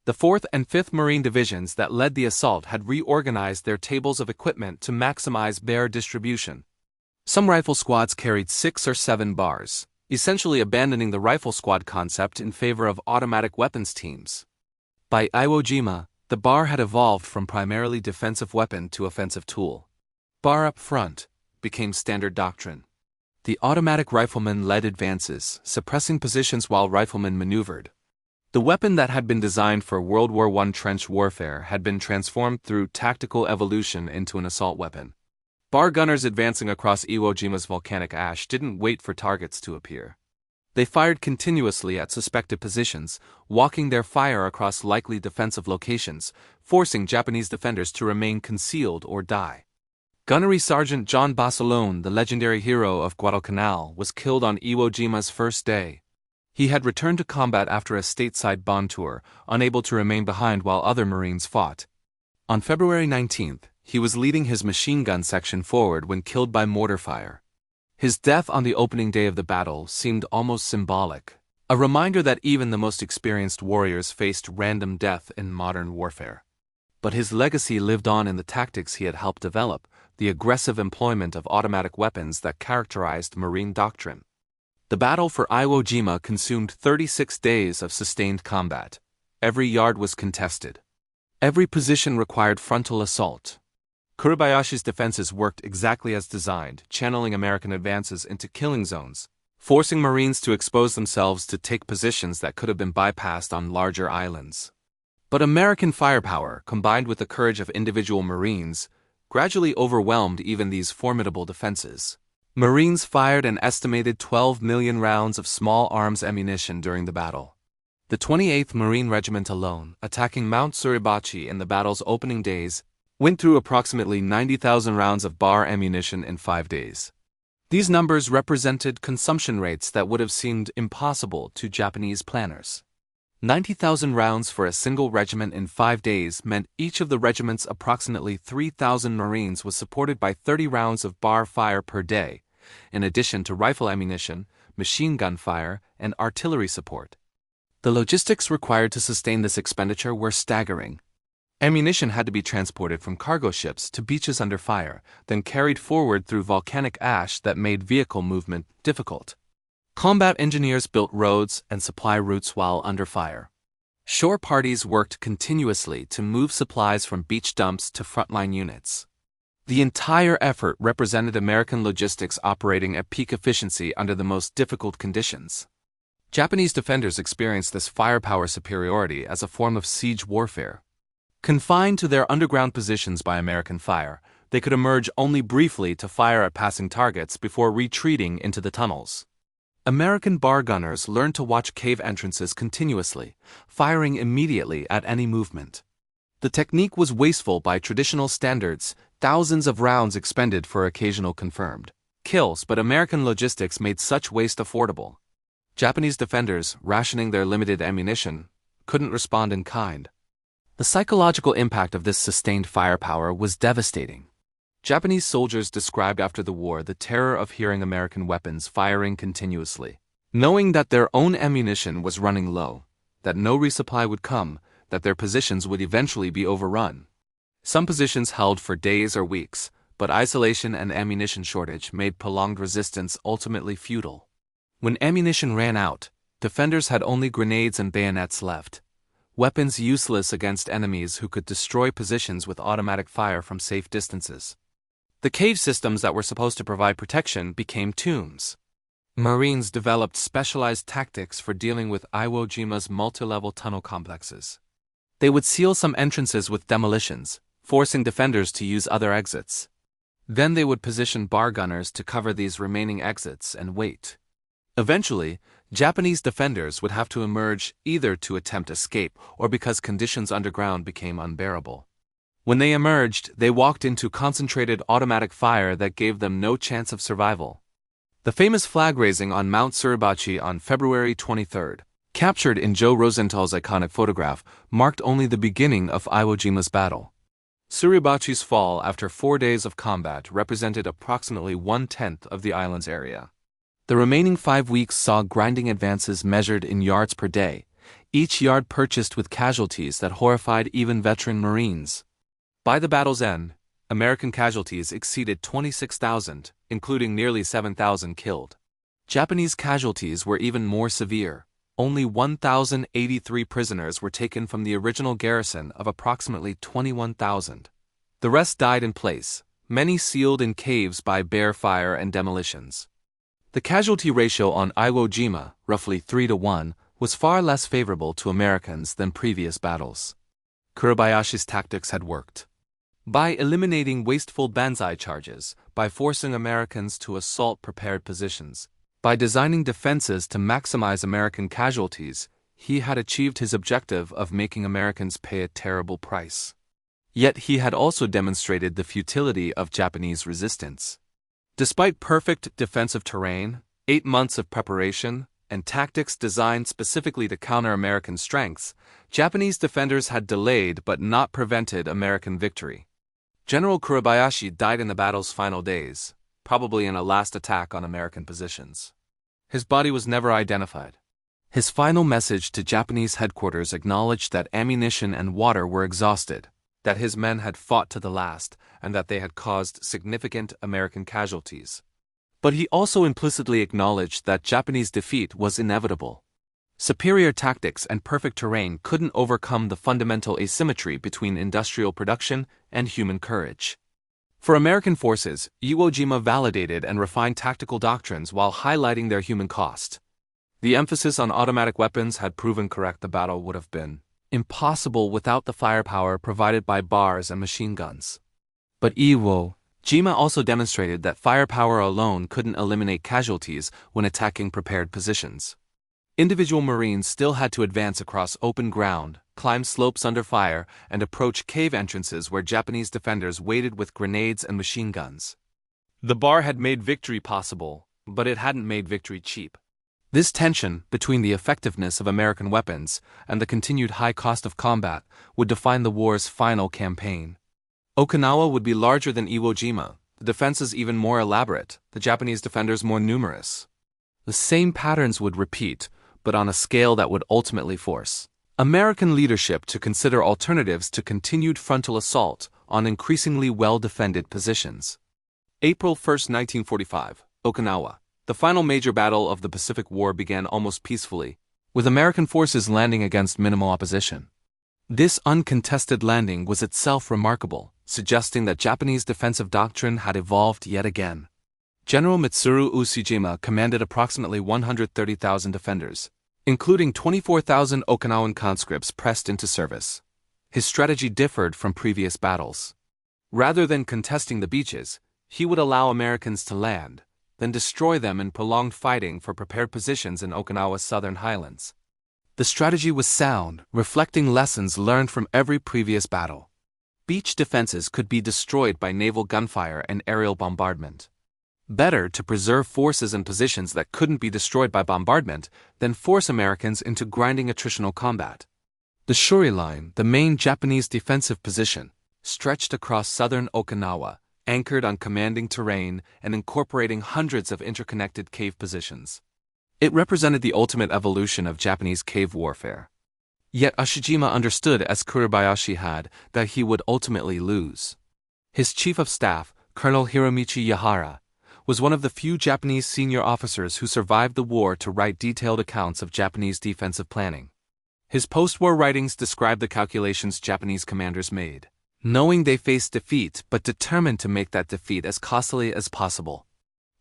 The 4th and 5th Marine Divisions that led the assault had reorganized their tables of equipment to maximize bear distribution. Some rifle squads carried 6 or 7 bars, essentially abandoning the rifle squad concept in favor of automatic weapons teams. By Iwo Jima, the bar had evolved from primarily defensive weapon to offensive tool. Bar up front became standard doctrine. The automatic riflemen led advances, suppressing positions while riflemen maneuvered. The weapon that had been designed for World War I trench warfare had been transformed through tactical evolution into an assault weapon. Bar gunners advancing across Iwo Jima's volcanic ash didn't wait for targets to appear. They fired continuously at suspected positions, walking their fire across likely defensive locations, forcing Japanese defenders to remain concealed or die. Gunnery Sergeant John Basilone, the legendary hero of Guadalcanal, was killed on Iwo Jima's first day. He had returned to combat after a stateside bond tour, unable to remain behind while other Marines fought. On February 19th, he was leading his machine gun section forward when killed by mortar fire. His death on the opening day of the battle seemed almost symbolic, a reminder that even the most experienced warriors faced random death in modern warfare. But his legacy lived on in the tactics he had helped develop, the aggressive employment of automatic weapons that characterized Marine doctrine. The battle for Iwo Jima consumed 36 days of sustained combat. Every yard was contested. Every position required frontal assault. Kurabayashi's defenses worked exactly as designed, channeling American advances into killing zones, forcing Marines to expose themselves to take positions that could have been bypassed on larger islands. But American firepower, combined with the courage of individual Marines, gradually overwhelmed even these formidable defenses. Marines fired an estimated 12 million rounds of small arms ammunition during the battle. The 28th Marine Regiment alone, attacking Mount Suribachi in the battle's opening days, went through approximately 90,000 rounds of bar ammunition in 5 days. These numbers represented consumption rates that would have seemed impossible to Japanese planners. 90,000 rounds for a single regiment in 5 days meant each of the regiment's approximately 3,000 Marines was supported by 30 rounds of bar fire per day, in addition to rifle ammunition, machine gun fire, and artillery support. The logistics required to sustain this expenditure were staggering. Ammunition had to be transported from cargo ships to beaches under fire, then carried forward through volcanic ash that made vehicle movement difficult. Combat engineers built roads and supply routes while under fire. Shore parties worked continuously to move supplies from beach dumps to frontline units. The entire effort represented American logistics operating at peak efficiency under the most difficult conditions. Japanese defenders experienced this firepower superiority as a form of siege warfare. Confined to their underground positions by American fire, they could emerge only briefly to fire at passing targets before retreating into the tunnels. American bar gunners learned to watch cave entrances continuously, firing immediately at any movement. The technique was wasteful by traditional standards, thousands of rounds expended for occasional confirmed kills, but American logistics made such waste affordable. Japanese defenders, rationing their limited ammunition, couldn't respond in kind. The psychological impact of this sustained firepower was devastating. Japanese soldiers described after the war the terror of hearing American weapons firing continuously, knowing that their own ammunition was running low, that no resupply would come, that their positions would eventually be overrun. Some positions held for days or weeks, but isolation and ammunition shortage made prolonged resistance ultimately futile. When ammunition ran out, defenders had only grenades and bayonets left, weapons useless against enemies who could destroy positions with automatic fire from safe distances. The cave systems that were supposed to provide protection became tombs. Marines developed specialized tactics for dealing with Iwo Jima's multi-level tunnel complexes. They would seal some entrances with demolitions, forcing defenders to use other exits. Then they would position bar gunners to cover these remaining exits and wait. Eventually, Japanese defenders would have to emerge either to attempt escape or because conditions underground became unbearable. When they emerged, they walked into concentrated automatic fire that gave them no chance of survival. The famous flag raising on Mount Suribachi on February 23, captured in Joe Rosenthal's iconic photograph, marked only the beginning of Iwo Jima's battle. Suribachi's fall after 4 days of combat represented approximately 1/10 of the island's area. The remaining 5 weeks saw grinding advances measured in yards per day, each yard purchased with casualties that horrified even veteran Marines. By the battle's end, American casualties exceeded 26,000, including nearly 7,000 killed. Japanese casualties were even more severe. Only 1,083 prisoners were taken from the original garrison of approximately 21,000. The rest died in place, many sealed in caves by bear fire and demolitions. The casualty ratio on Iwo Jima, roughly 3-1, was far less favorable to Americans than previous battles. Kurabayashi's tactics had worked. By eliminating wasteful banzai charges, by forcing Americans to assault prepared positions, by designing defenses to maximize American casualties, he had achieved his objective of making Americans pay a terrible price. Yet he had also demonstrated the futility of Japanese resistance. Despite perfect defensive terrain, 8 months of preparation, and tactics designed specifically to counter American strengths, Japanese defenders had delayed but not prevented American victory. General Kurabayashi died in the battle's final days, probably in a last attack on American positions. His body was never identified. His final message to Japanese headquarters acknowledged that ammunition and water were exhausted, that his men had fought to the last, and that they had caused significant American casualties. But he also implicitly acknowledged that Japanese defeat was inevitable. Superior tactics and perfect terrain couldn't overcome the fundamental asymmetry between industrial production and human courage. For American forces, Iwo Jima validated and refined tactical doctrines while highlighting their human cost. The emphasis on automatic weapons had proven correct. The battle would have been impossible without the firepower provided by bars and machine guns. But Iwo Jima also demonstrated that firepower alone couldn't eliminate casualties when attacking prepared positions. Individual Marines still had to advance across open ground, climb slopes under fire, and approach cave entrances where Japanese defenders waited with grenades and machine guns. The bar had made victory possible, but it hadn't made victory cheap. This tension between the effectiveness of American weapons and the continued high cost of combat would define the war's final campaign. Okinawa would be larger than Iwo Jima, the defenses even more elaborate, the Japanese defenders more numerous. The same patterns would repeat, but on a scale that would ultimately force American leadership to consider alternatives to continued frontal assault on increasingly well-defended positions. April 1, 1945, Okinawa. The final major battle of the Pacific War began almost peacefully, with American forces landing against minimal opposition. This uncontested landing was itself remarkable, suggesting that Japanese defensive doctrine had evolved yet again. General Mitsuru Ushijima commanded approximately 130,000 defenders, including 24,000 Okinawan conscripts pressed into service. His strategy differed from previous battles. Rather than contesting the beaches, he would allow Americans to land, then destroy them in prolonged fighting for prepared positions in Okinawa's southern highlands. The strategy was sound, reflecting lessons learned from every previous battle. Beach defenses could be destroyed by naval gunfire and aerial bombardment. Better to preserve forces and positions that couldn't be destroyed by bombardment than force Americans into grinding attritional combat. The Shuri Line, the main Japanese defensive position, stretched across southern Okinawa, anchored on commanding terrain and incorporating hundreds of interconnected cave positions. It represented the ultimate evolution of Japanese cave warfare. Yet Ushijima understood, as Kuribayashi had, that he would ultimately lose. His chief of staff, Colonel Hiromichi Yahara, was one of the few Japanese senior officers who survived the war to write detailed accounts of Japanese defensive planning. His post-war writings describe the calculations Japanese commanders made, knowing they faced defeat but determined to make that defeat as costly as possible.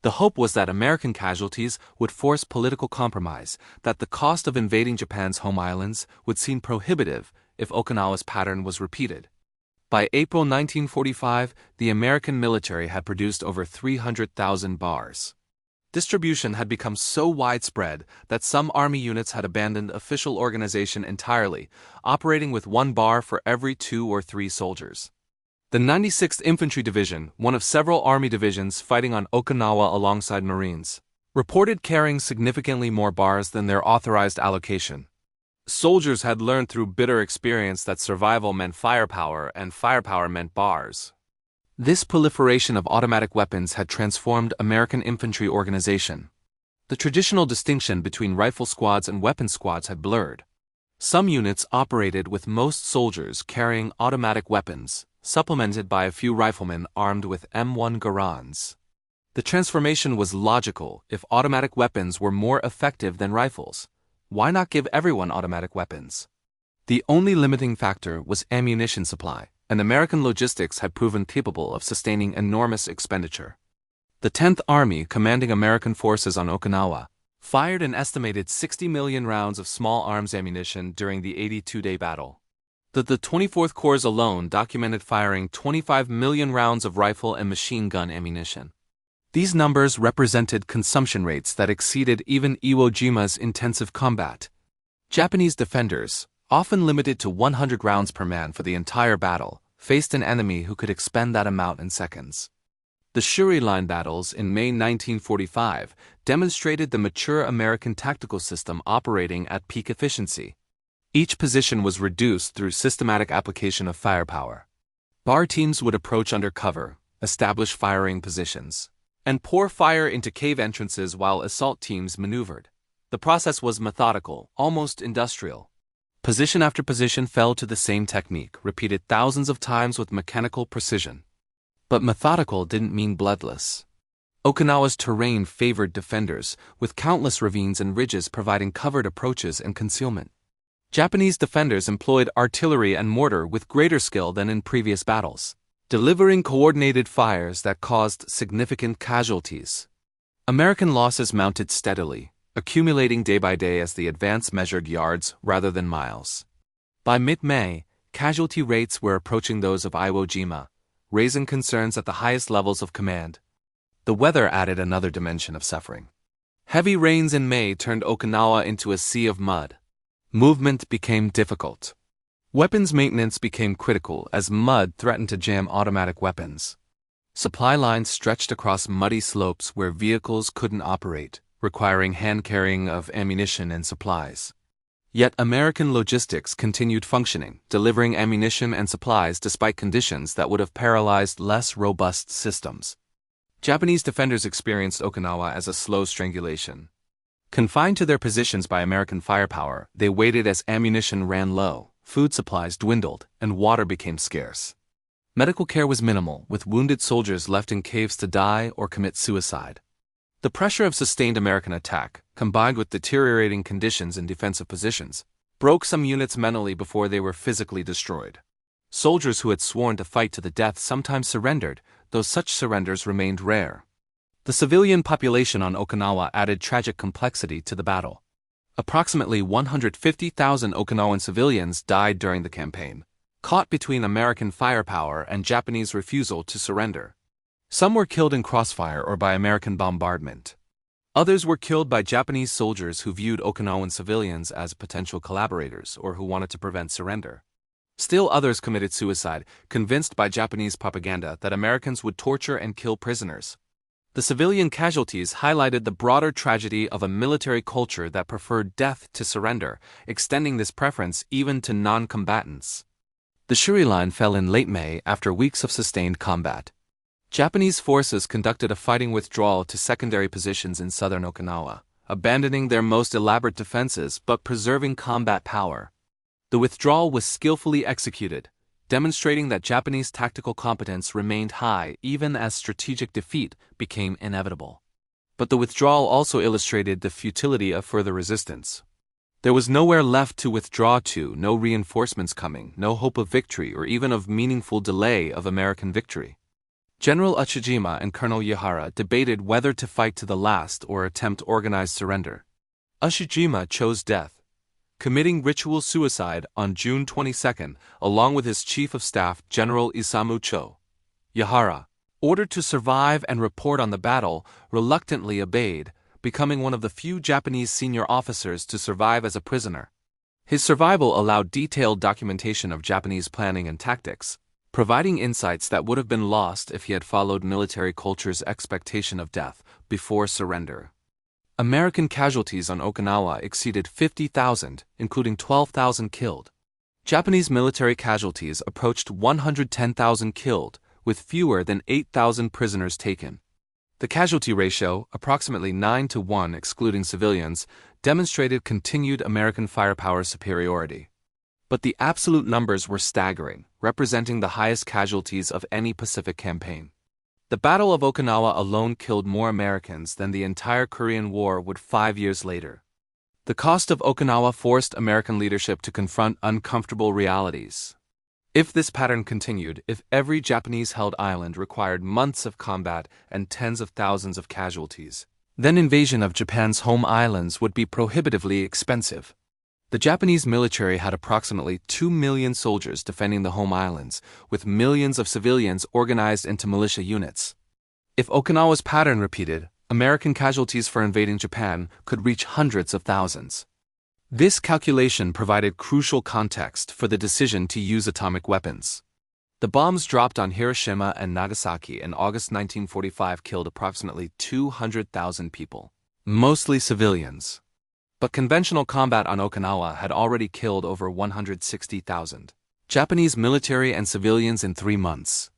The hope was that American casualties would force political compromise, that the cost of invading Japan's home islands would seem prohibitive if Okinawa's pattern was repeated. By April 1945, the American military had produced over 300,000 bars. Distribution had become so widespread that some army units had abandoned official organization entirely, operating with one bar for every 2 or 3 soldiers. The 96th Infantry Division, one of several army divisions fighting on Okinawa alongside Marines, reported carrying significantly more bars than their authorized allocation. Soldiers had learned through bitter experience that survival meant firepower and firepower meant bars. This proliferation of automatic weapons had transformed American infantry organization. The traditional distinction between rifle squads and weapon squads had blurred. Some units operated with most soldiers carrying automatic weapons, supplemented by a few riflemen armed with M1 Garands. The transformation was logical. If automatic weapons were more effective than rifles, why not give everyone automatic weapons? The only limiting factor was ammunition supply, and American logistics had proven capable of sustaining enormous expenditure. The 10th Army, commanding American forces on Okinawa, fired an estimated 60 million rounds of small arms ammunition during the 82-day battle. The 24th Corps alone documented firing 25 million rounds of rifle and machine gun ammunition. These numbers represented consumption rates that exceeded even Iwo Jima's intensive combat. Japanese defenders, often limited to 100 rounds per man for the entire battle, faced an enemy who could expend that amount in seconds. The Shuri Line battles in May 1945 demonstrated the mature American tactical system operating at peak efficiency. Each position was reduced through systematic application of firepower. Bar teams would approach under cover, establish firing positions, and pour fire into cave entrances while assault teams maneuvered. The process was methodical, almost industrial. Position after position fell to the same technique, repeated thousands of times with mechanical precision. But methodical didn't mean bloodless. Okinawa's terrain favored defenders, with countless ravines and ridges providing covered approaches and concealment. Japanese defenders employed artillery and mortar with greater skill than in previous battles, delivering coordinated fires that caused significant casualties. American losses mounted steadily, accumulating day by day as the advance measured yards rather than miles. By mid-May, casualty rates were approaching those of Iwo Jima, raising concerns at the highest levels of command. The weather added another dimension of suffering. Heavy rains in May turned Okinawa into a sea of mud. Movement became difficult. Weapons maintenance became critical as mud threatened to jam automatic weapons. Supply lines stretched across muddy slopes where vehicles couldn't operate, requiring hand-carrying of ammunition and supplies. Yet American logistics continued functioning, delivering ammunition and supplies despite conditions that would have paralyzed less robust systems. Japanese defenders experienced Okinawa as a slow strangulation. Confined to their positions by American firepower, they waited as ammunition ran low, food supplies dwindled, and water became scarce. Medical care was minimal, with wounded soldiers left in caves to die or commit suicide. The pressure of sustained American attack, combined with deteriorating conditions in defensive positions, broke some units mentally before they were physically destroyed. Soldiers who had sworn to fight to the death sometimes surrendered, though such surrenders remained rare. The civilian population on Okinawa added tragic complexity to the battle. Approximately 150,000 Okinawan civilians died during the campaign, caught between American firepower and Japanese refusal to surrender. Some were killed in crossfire or by American bombardment. Others were killed by Japanese soldiers who viewed Okinawan civilians as potential collaborators or who wanted to prevent surrender. Still others committed suicide, convinced by Japanese propaganda that Americans would torture and kill prisoners. The civilian casualties highlighted the broader tragedy of a military culture that preferred death to surrender, extending this preference even to non-combatants. The Shuri Line fell in late May after weeks of sustained combat. Japanese forces conducted a fighting withdrawal to secondary positions in southern Okinawa, abandoning their most elaborate defenses but preserving combat power. The withdrawal was skillfully executed, demonstrating that Japanese tactical competence remained high even as strategic defeat became inevitable. But the withdrawal also illustrated the futility of further resistance. There was nowhere left to withdraw to, no reinforcements coming, no hope of victory or even of meaningful delay of American victory. General Uchijima and Colonel Yahara debated whether to fight to the last or attempt organized surrender. Uchijima chose death, committing ritual suicide on June 22 along with his chief of staff General Isamu Cho. Yahara, ordered to survive and report on the battle, reluctantly obeyed, becoming one of the few Japanese senior officers to survive as a prisoner. His survival allowed detailed documentation of Japanese planning and tactics, providing insights that would have been lost if he had followed military culture's expectation of death before surrender. American casualties on Okinawa exceeded 50,000, including 12,000 killed. Japanese military casualties approached 110,000 killed, with fewer than 8,000 prisoners taken. The casualty ratio, approximately 9-1 excluding civilians, demonstrated continued American firepower superiority. But the absolute numbers were staggering, representing the highest casualties of any Pacific campaign. The Battle of Okinawa alone killed more Americans than the entire Korean War would 5 years later. The cost of Okinawa forced American leadership to confront uncomfortable realities. If this pattern continued, if every Japanese-held island required months of combat and tens of thousands of casualties, then invasion of Japan's home islands would be prohibitively expensive. The Japanese military had approximately 2 million soldiers defending the home islands, with millions of civilians organized into militia units. If Okinawa's pattern repeated, American casualties for invading Japan could reach hundreds of thousands. This calculation provided crucial context for the decision to use atomic weapons. The bombs dropped on Hiroshima and Nagasaki in August 1945 killed approximately 200,000 people, mostly civilians. But conventional combat on Okinawa had already killed over 160,000 Japanese military and civilians in 3 months.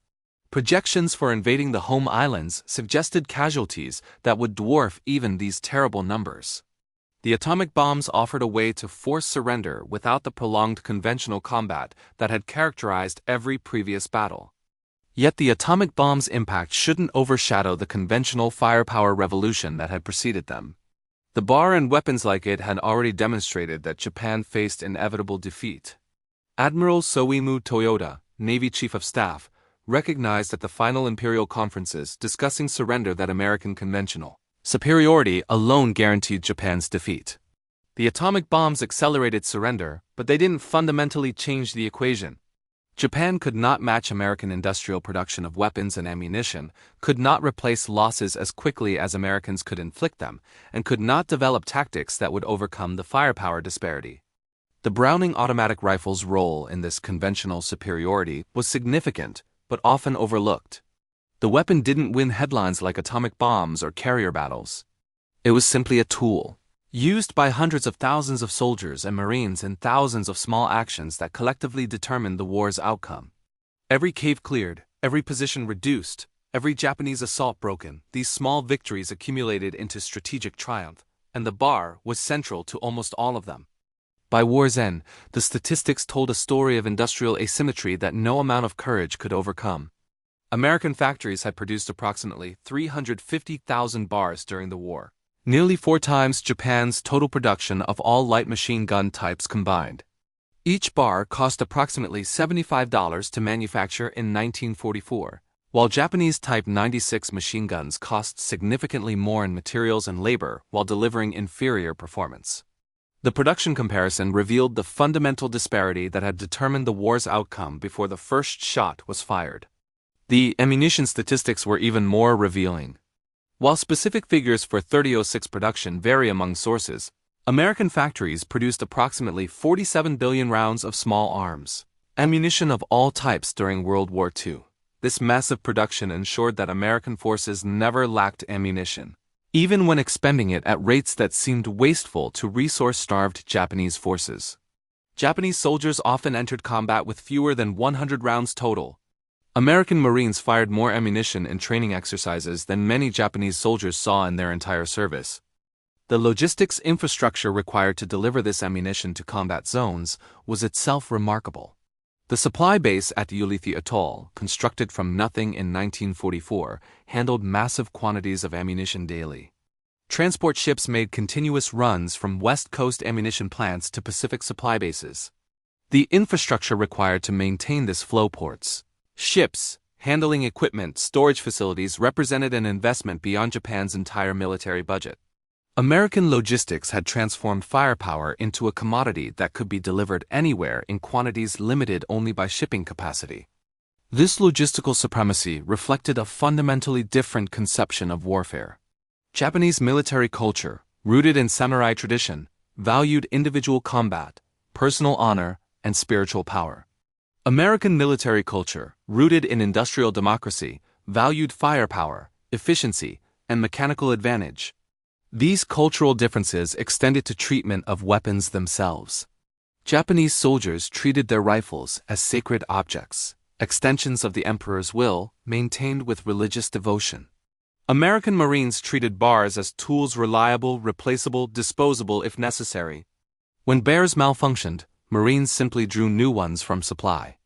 Projections for invading the home islands suggested casualties that would dwarf even these terrible numbers. The atomic bombs offered a way to force surrender without the prolonged conventional combat that had characterized every previous battle. Yet the atomic bomb's impact shouldn't overshadow the conventional firepower revolution that had preceded them. The bar and weapons like it had already demonstrated that Japan faced inevitable defeat. Admiral Soimu Toyoda, Navy Chief of Staff, recognized at the final imperial conferences discussing surrender that American conventional superiority alone guaranteed Japan's defeat. The atomic bombs accelerated surrender, but they didn't fundamentally change the equation. Japan could not match American industrial production of weapons and ammunition, could not replace losses as quickly as Americans could inflict them, and could not develop tactics that would overcome the firepower disparity. The Browning automatic rifle's role in this conventional superiority was significant, but often overlooked. The weapon didn't win headlines like atomic bombs or carrier battles. It was simply a tool, used by hundreds of thousands of soldiers and Marines in thousands of small actions that collectively determined the war's outcome. Every cave cleared, every position reduced, every Japanese assault broken, these small victories accumulated into strategic triumph, and the bar was central to almost all of them. By war's end, the statistics told a story of industrial asymmetry that no amount of courage could overcome. American factories had produced approximately 350,000 bars during the war. nearly 4 times Japan's total production of all light machine gun types combined. Each bar cost approximately $75 to manufacture in 1944, while Japanese Type 96 machine guns cost significantly more in materials and labor while delivering inferior performance. The production comparison revealed the fundamental disparity that had determined the war's outcome before the first shot was fired. The ammunition statistics were even more revealing. While specific figures for 3006 production vary among sources, American factories produced approximately 47 billion rounds of small arms ammunition of all types during World War II. This massive production ensured that American forces never lacked ammunition, even when expending it at rates that seemed wasteful to resource-starved Japanese forces. Japanese soldiers often entered combat with fewer than 100 rounds total. American Marines fired more ammunition in training exercises than many Japanese soldiers saw in their entire service. The logistics infrastructure required to deliver this ammunition to combat zones was itself remarkable. The supply base at Ulithi Atoll, constructed from nothing in 1944, handled massive quantities of ammunition daily. Transport ships made continuous runs from West Coast ammunition plants to Pacific supply bases. The infrastructure required to maintain this flow, ports, ships, handling equipment, storage facilities, represented an investment beyond Japan's entire military budget. American logistics had transformed firepower into a commodity that could be delivered anywhere in quantities limited only by shipping capacity. This logistical supremacy reflected a fundamentally different conception of warfare. Japanese military culture, rooted in samurai tradition, valued individual combat, personal honor, and spiritual power. American military culture, rooted in industrial democracy, valued firepower, efficiency, and mechanical advantage. These cultural differences extended to treatment of weapons themselves. Japanese soldiers treated their rifles as sacred objects, extensions of the emperor's will, maintained with religious devotion. American Marines treated bars as tools, reliable, replaceable, disposable if necessary. When bears malfunctioned, Marines simply drew new ones from supply.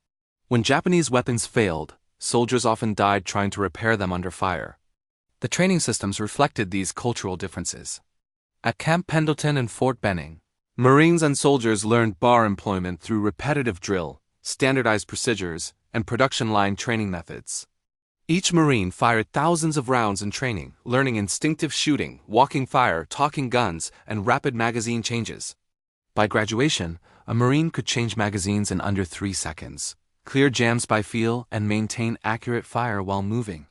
When Japanese weapons failed, soldiers often died trying to repair them under fire. The training systems reflected these cultural differences. At Camp Pendleton and Fort Benning, Marines and soldiers learned bar employment through repetitive drill, standardized procedures, and production line training methods. Each Marine fired thousands of rounds in training, learning instinctive shooting, walking fire, talking guns, and rapid magazine changes. By graduation, a Marine could change magazines in under 3 seconds, clear jams by feel, and maintain accurate fire while moving.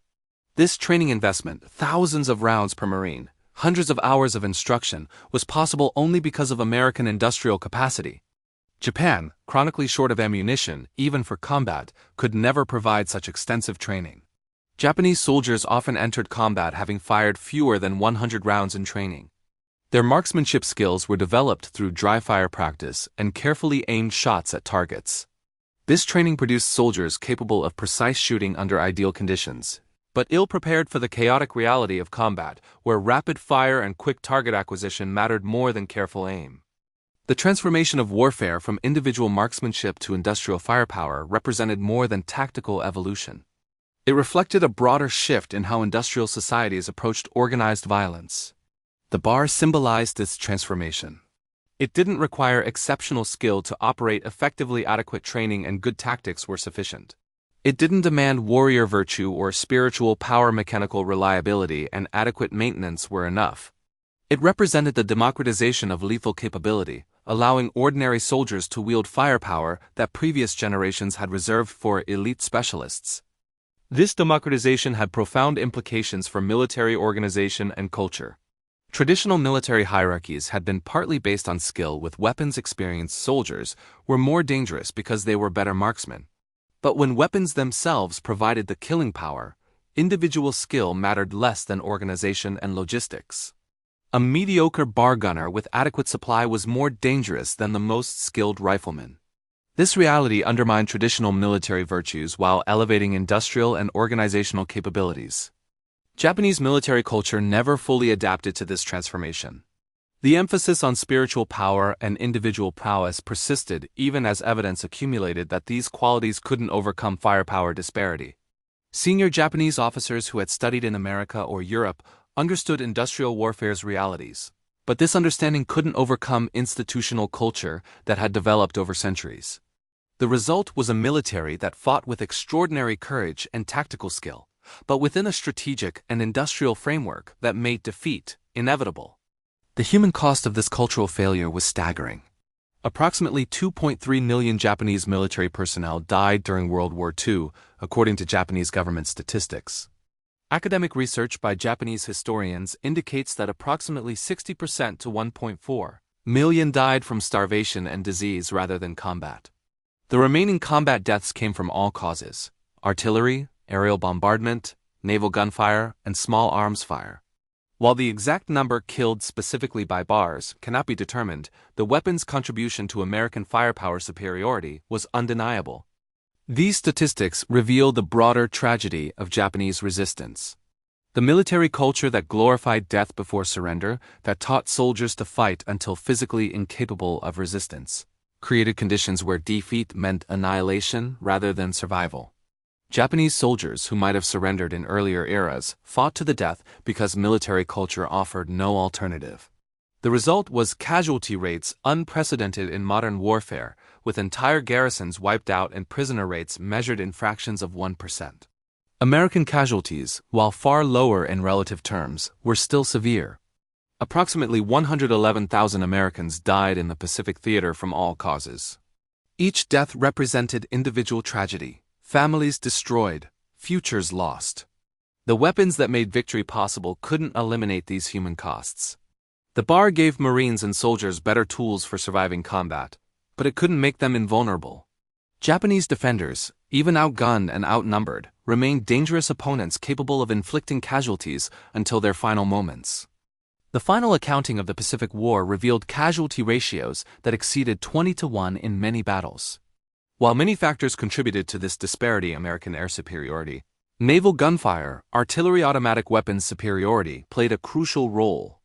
This training investment, thousands of rounds per Marine, hundreds of hours of instruction, was possible only because of American industrial capacity. Japan, chronically short of ammunition, even for combat, could never provide such extensive training. Japanese soldiers often entered combat having fired fewer than 100 rounds in training. Their marksmanship skills were developed through dry fire practice and carefully aimed shots at targets. This training produced soldiers capable of precise shooting under ideal conditions, but ill-prepared for the chaotic reality of combat, where rapid fire and quick target acquisition mattered more than careful aim. The transformation of warfare from individual marksmanship to industrial firepower represented more than tactical evolution. It reflected a broader shift in how industrial societies approached organized violence. The bar symbolized this transformation. It didn't require exceptional skill to operate effectively. Adequate training and good tactics were sufficient. It didn't demand warrior virtue or spiritual power. Mechanical reliability and adequate maintenance were enough. It represented the democratization of lethal capability, allowing ordinary soldiers to wield firepower that previous generations had reserved for elite specialists. This democratization had profound implications for military organization and culture. Traditional military hierarchies had been partly based on skill, with weapons-experienced soldiers were more dangerous because they were better marksmen. But when weapons themselves provided the killing power, individual skill mattered less than organization and logistics. A mediocre bar gunner with adequate supply was more dangerous than the most skilled rifleman. This reality undermined traditional military virtues while elevating industrial and organizational capabilities. Japanese military culture never fully adapted to this transformation. The emphasis on spiritual power and individual prowess persisted even as evidence accumulated that these qualities couldn't overcome firepower disparity. Senior Japanese officers who had studied in America or Europe understood industrial warfare's realities. But this understanding couldn't overcome institutional culture that had developed over centuries. The result was a military that fought with extraordinary courage and tactical skill, but within a strategic and industrial framework that made defeat inevitable. The human cost of this cultural failure was staggering. Approximately 2.3 million Japanese military personnel died during World War II, according to Japanese government statistics. Academic research by Japanese historians indicates that approximately 60% to 1.4 million died from starvation and disease rather than combat. The remaining combat deaths came from all causes: artillery, aerial bombardment, naval gunfire, and small arms fire. While the exact number killed specifically by bars cannot be determined, the weapon's contribution to American firepower superiority was undeniable. These statistics reveal the broader tragedy of Japanese resistance. The military culture that glorified death before surrender, that taught soldiers to fight until physically incapable of resistance, created conditions where defeat meant annihilation rather than survival. Japanese soldiers who might have surrendered in earlier eras fought to the death because military culture offered no alternative. The result was casualty rates unprecedented in modern warfare, with entire garrisons wiped out and prisoner rates measured in fractions of 1%. American casualties, while far lower in relative terms, were still severe. Approximately 111,000 Americans died in the Pacific Theater from all causes. Each death represented individual tragedy, families destroyed, futures lost. The weapons that made victory possible couldn't eliminate these human costs. The bar gave Marines and soldiers better tools for surviving combat, but it couldn't make them invulnerable. Japanese defenders, even outgunned and outnumbered, remained dangerous opponents capable of inflicting casualties until their final moments. The final accounting of the Pacific War revealed casualty ratios that exceeded 20-1 in many battles. While many factors contributed to this disparity: American air superiority, naval gunfire, artillery, automatic weapons superiority played a crucial role.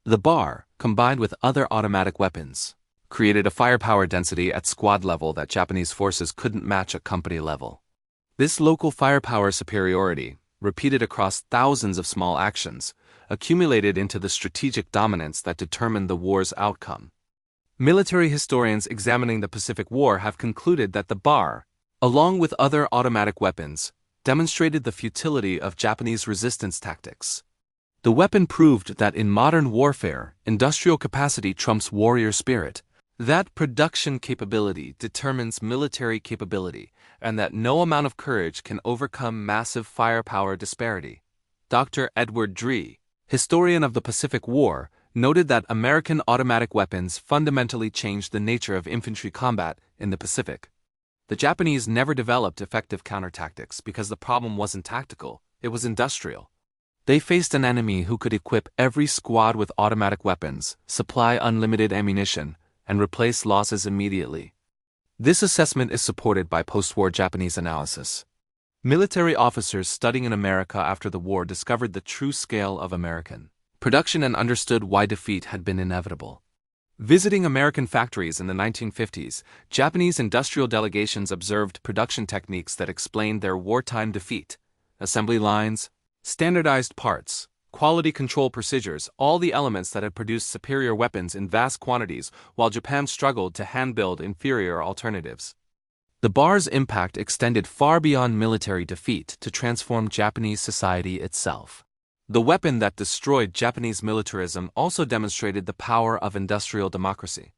The bar, combined with other automatic weapons, created a firepower density at squad level that Japanese forces couldn't match at company level. This local firepower superiority, repeated across thousands of small actions, accumulated into the strategic dominance that determined the war's outcome. Military historians examining the Pacific War have concluded that the bar, along with other automatic weapons, demonstrated the futility of Japanese resistance tactics. The weapon proved that in modern warfare, industrial capacity trumps warrior spirit, that production capability determines military capability, and that no amount of courage can overcome massive firepower disparity. Dr. Edward Dree, historian of the Pacific War, noted that American automatic weapons fundamentally changed the nature of infantry combat in the Pacific. The Japanese never developed effective counterattacks because the problem wasn't tactical, it was industrial. They faced an enemy who could equip every squad with automatic weapons, supply unlimited ammunition, and replace losses immediately. This assessment is supported by post-war Japanese analysis. Military officers studying in America after the war discovered the true scale of American production and understood why defeat had been inevitable. Visiting American factories in the 1950s, Japanese industrial delegations observed production techniques that explained their wartime defeat: assembly lines, standardized parts, quality control procedures, all the elements that had produced superior weapons in vast quantities while Japan struggled to hand-build inferior alternatives. The bar's impact extended far beyond military defeat to transform Japanese society itself. The weapon that destroyed Japanese militarism also demonstrated the power of industrial democracy.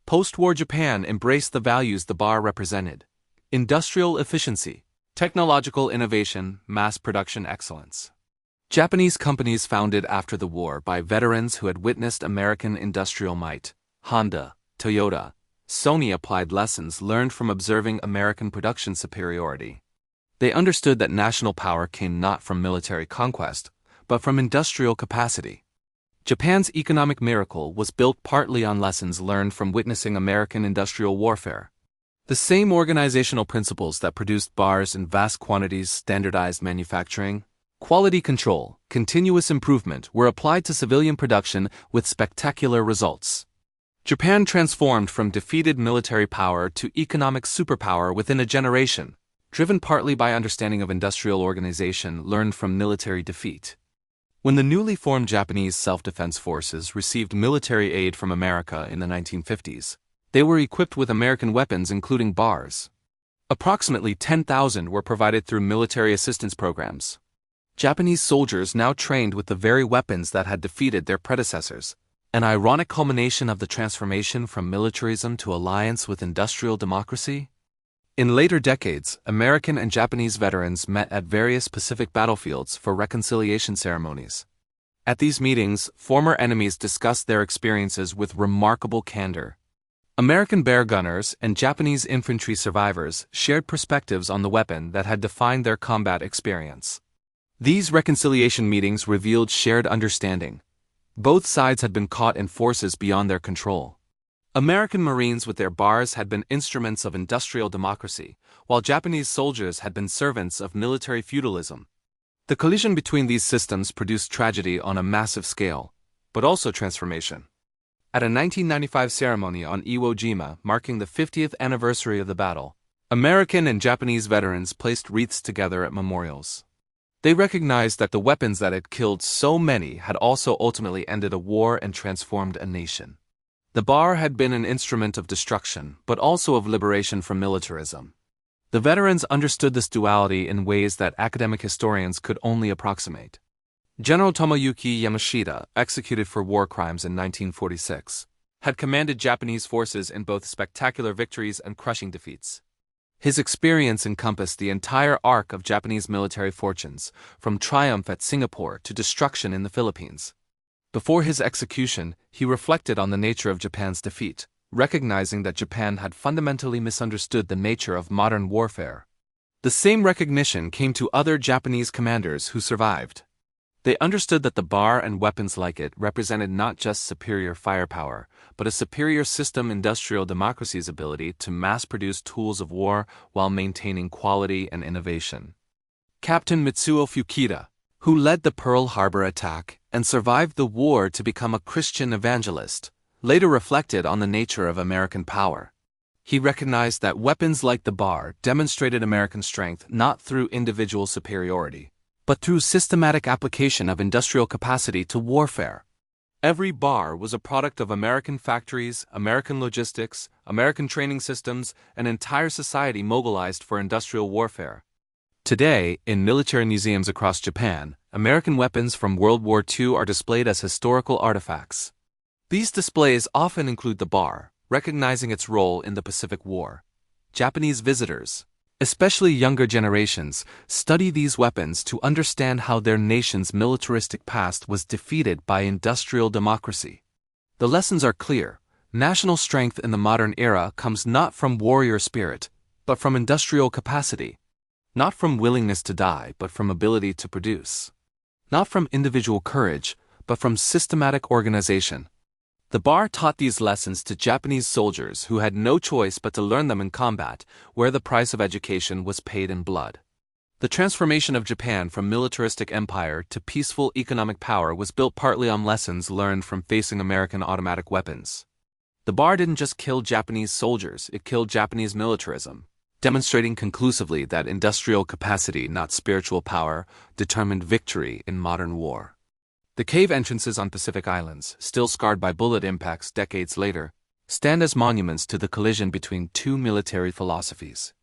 Post-war Japan embraced the values the bar represented: industrial efficiency, technological innovation, mass production excellence. Japanese companies founded after the war by veterans who had witnessed American industrial might, Honda, Toyota, Sony, applied lessons learned from observing American production superiority. They understood that national power came not from military conquest, but from industrial capacity. Japan's economic miracle was built partly on lessons learned from witnessing American industrial warfare. The same organizational principles that produced bars in vast quantities, standardized manufacturing, quality control, continuous improvement, were applied to civilian production with spectacular results. Japan transformed from defeated military power to economic superpower within a generation, driven partly by understanding of industrial organization learned from military defeat. When the newly formed Japanese self-defense forces received military aid from America in the 1950s, they were equipped with American weapons including bars. Approximately 10,000 were provided through military assistance programs. Japanese soldiers now trained with the very weapons that had defeated their predecessors, an ironic culmination of the transformation from militarism to alliance with industrial democracy. In later decades, American and Japanese veterans met at various Pacific battlefields for reconciliation ceremonies. At these meetings, former enemies discussed their experiences with remarkable candor. American bear gunners and Japanese infantry survivors shared perspectives on the weapon that had defined their combat experience. These reconciliation meetings revealed shared understanding. Both sides had been caught in forces beyond their control. American Marines with their bars had been instruments of industrial democracy, while Japanese soldiers had been servants of military feudalism. The collision between these systems produced tragedy on a massive scale, but also transformation. At a 1995 ceremony on Iwo Jima marking the 50th anniversary of the battle, American and Japanese veterans placed wreaths together at memorials. They recognized that the weapons that had killed so many had also ultimately ended a war and transformed a nation. The bar had been an instrument of destruction, but also of liberation from militarism. The veterans understood this duality in ways that academic historians could only approximate. General Tomoyuki Yamashita, executed for war crimes in 1946, had commanded Japanese forces in both spectacular victories and crushing defeats. His experience encompassed the entire arc of Japanese military fortunes, from triumph at Singapore to destruction in the Philippines. Before his execution, he reflected on the nature of Japan's defeat, recognizing that Japan had fundamentally misunderstood the nature of modern warfare. The same recognition came to other Japanese commanders who survived. They understood that the bar and weapons like it represented not just superior firepower, but a superior system industrial democracy's ability to mass-produce tools of war while maintaining quality and innovation. Captain Mitsuo Fuchida, who led the Pearl Harbor attack and survived the war to become a Christian evangelist, later reflected on the nature of American power. He recognized that weapons like the bar demonstrated American strength not through individual superiority, but through systematic application of industrial capacity to warfare. Every bar was a product of American factories, American logistics, American training systems, an entire society mobilized for industrial warfare. Today, in military museums across Japan, American weapons from World War II are displayed as historical artifacts. These displays often include the bar, recognizing its role in the Pacific War. Japanese visitors, especially younger generations, study these weapons to understand how their nation's militaristic past was defeated by industrial democracy. The lessons are clear. National strength in the modern era comes not from warrior spirit, but from industrial capacity. Not from willingness to die, but from ability to produce. Not from individual courage, but from systematic organization. The bar taught these lessons to Japanese soldiers who had no choice but to learn them in combat, where the price of education was paid in blood. The transformation of Japan from militaristic empire to peaceful economic power was built partly on lessons learned from facing American automatic weapons. The bar didn't just kill Japanese soldiers, it killed Japanese militarism, demonstrating conclusively that industrial capacity, not spiritual power, determined victory in modern war. The cave entrances on Pacific Islands, still scarred by bullet impacts decades later, stand as monuments to the collision between two military philosophies.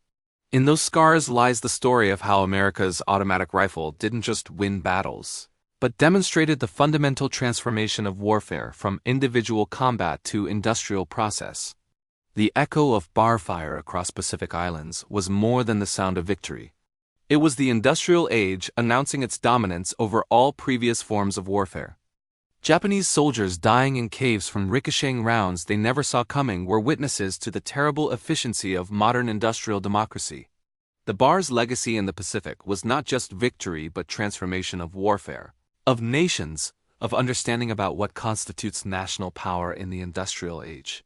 In those scars lies the story of how America's automatic rifle didn't just win battles, but demonstrated the fundamental transformation of warfare from individual combat to industrial process. The echo of bar fire across Pacific Islands was more than the sound of victory. It was the industrial age announcing its dominance over all previous forms of warfare. Japanese soldiers dying in caves from ricocheting rounds they never saw coming were witnesses to the terrible efficiency of modern industrial democracy. The bar's legacy in the Pacific was not just victory but transformation of warfare, of nations, of understanding about what constitutes national power in the industrial age.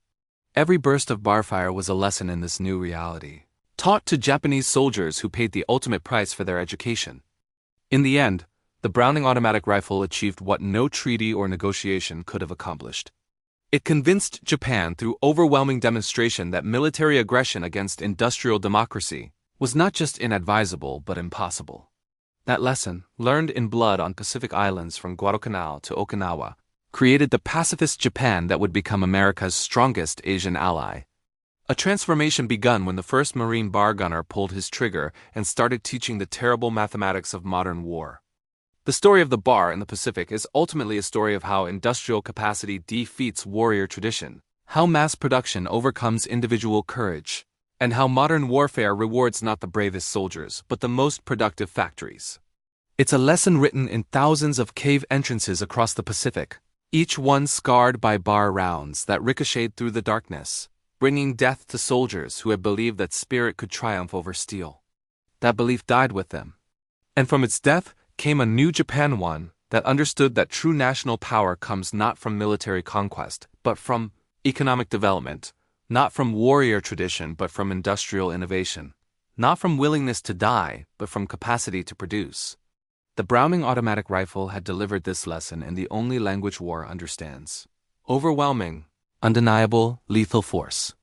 Every burst of bar fire was a lesson in this new reality, taught to Japanese soldiers who paid the ultimate price for their education. In the end, the Browning automatic rifle achieved what no treaty or negotiation could have accomplished. It convinced Japan through overwhelming demonstration that military aggression against industrial democracy was not just inadvisable but impossible. That lesson, learned in blood on Pacific Islands from Guadalcanal to Okinawa, created the pacifist Japan that would become America's strongest Asian ally. A transformation begun when the first Marine bar gunner pulled his trigger and started teaching the terrible mathematics of modern war. The story of the bar in the Pacific is ultimately a story of how industrial capacity defeats warrior tradition, how mass production overcomes individual courage, and how modern warfare rewards not the bravest soldiers but the most productive factories. It's a lesson written in thousands of cave entrances across the Pacific, each one scarred by bar rounds that ricocheted through the darkness, bringing death to soldiers who had believed that spirit could triumph over steel. That belief died with them. And from its death came a new Japan, one that understood that true national power comes not from military conquest, but from economic development, not from warrior tradition, but from industrial innovation, not from willingness to die, but from capacity to produce. The Browning automatic rifle had delivered this lesson in the only language war understands: overwhelming, undeniable, lethal force.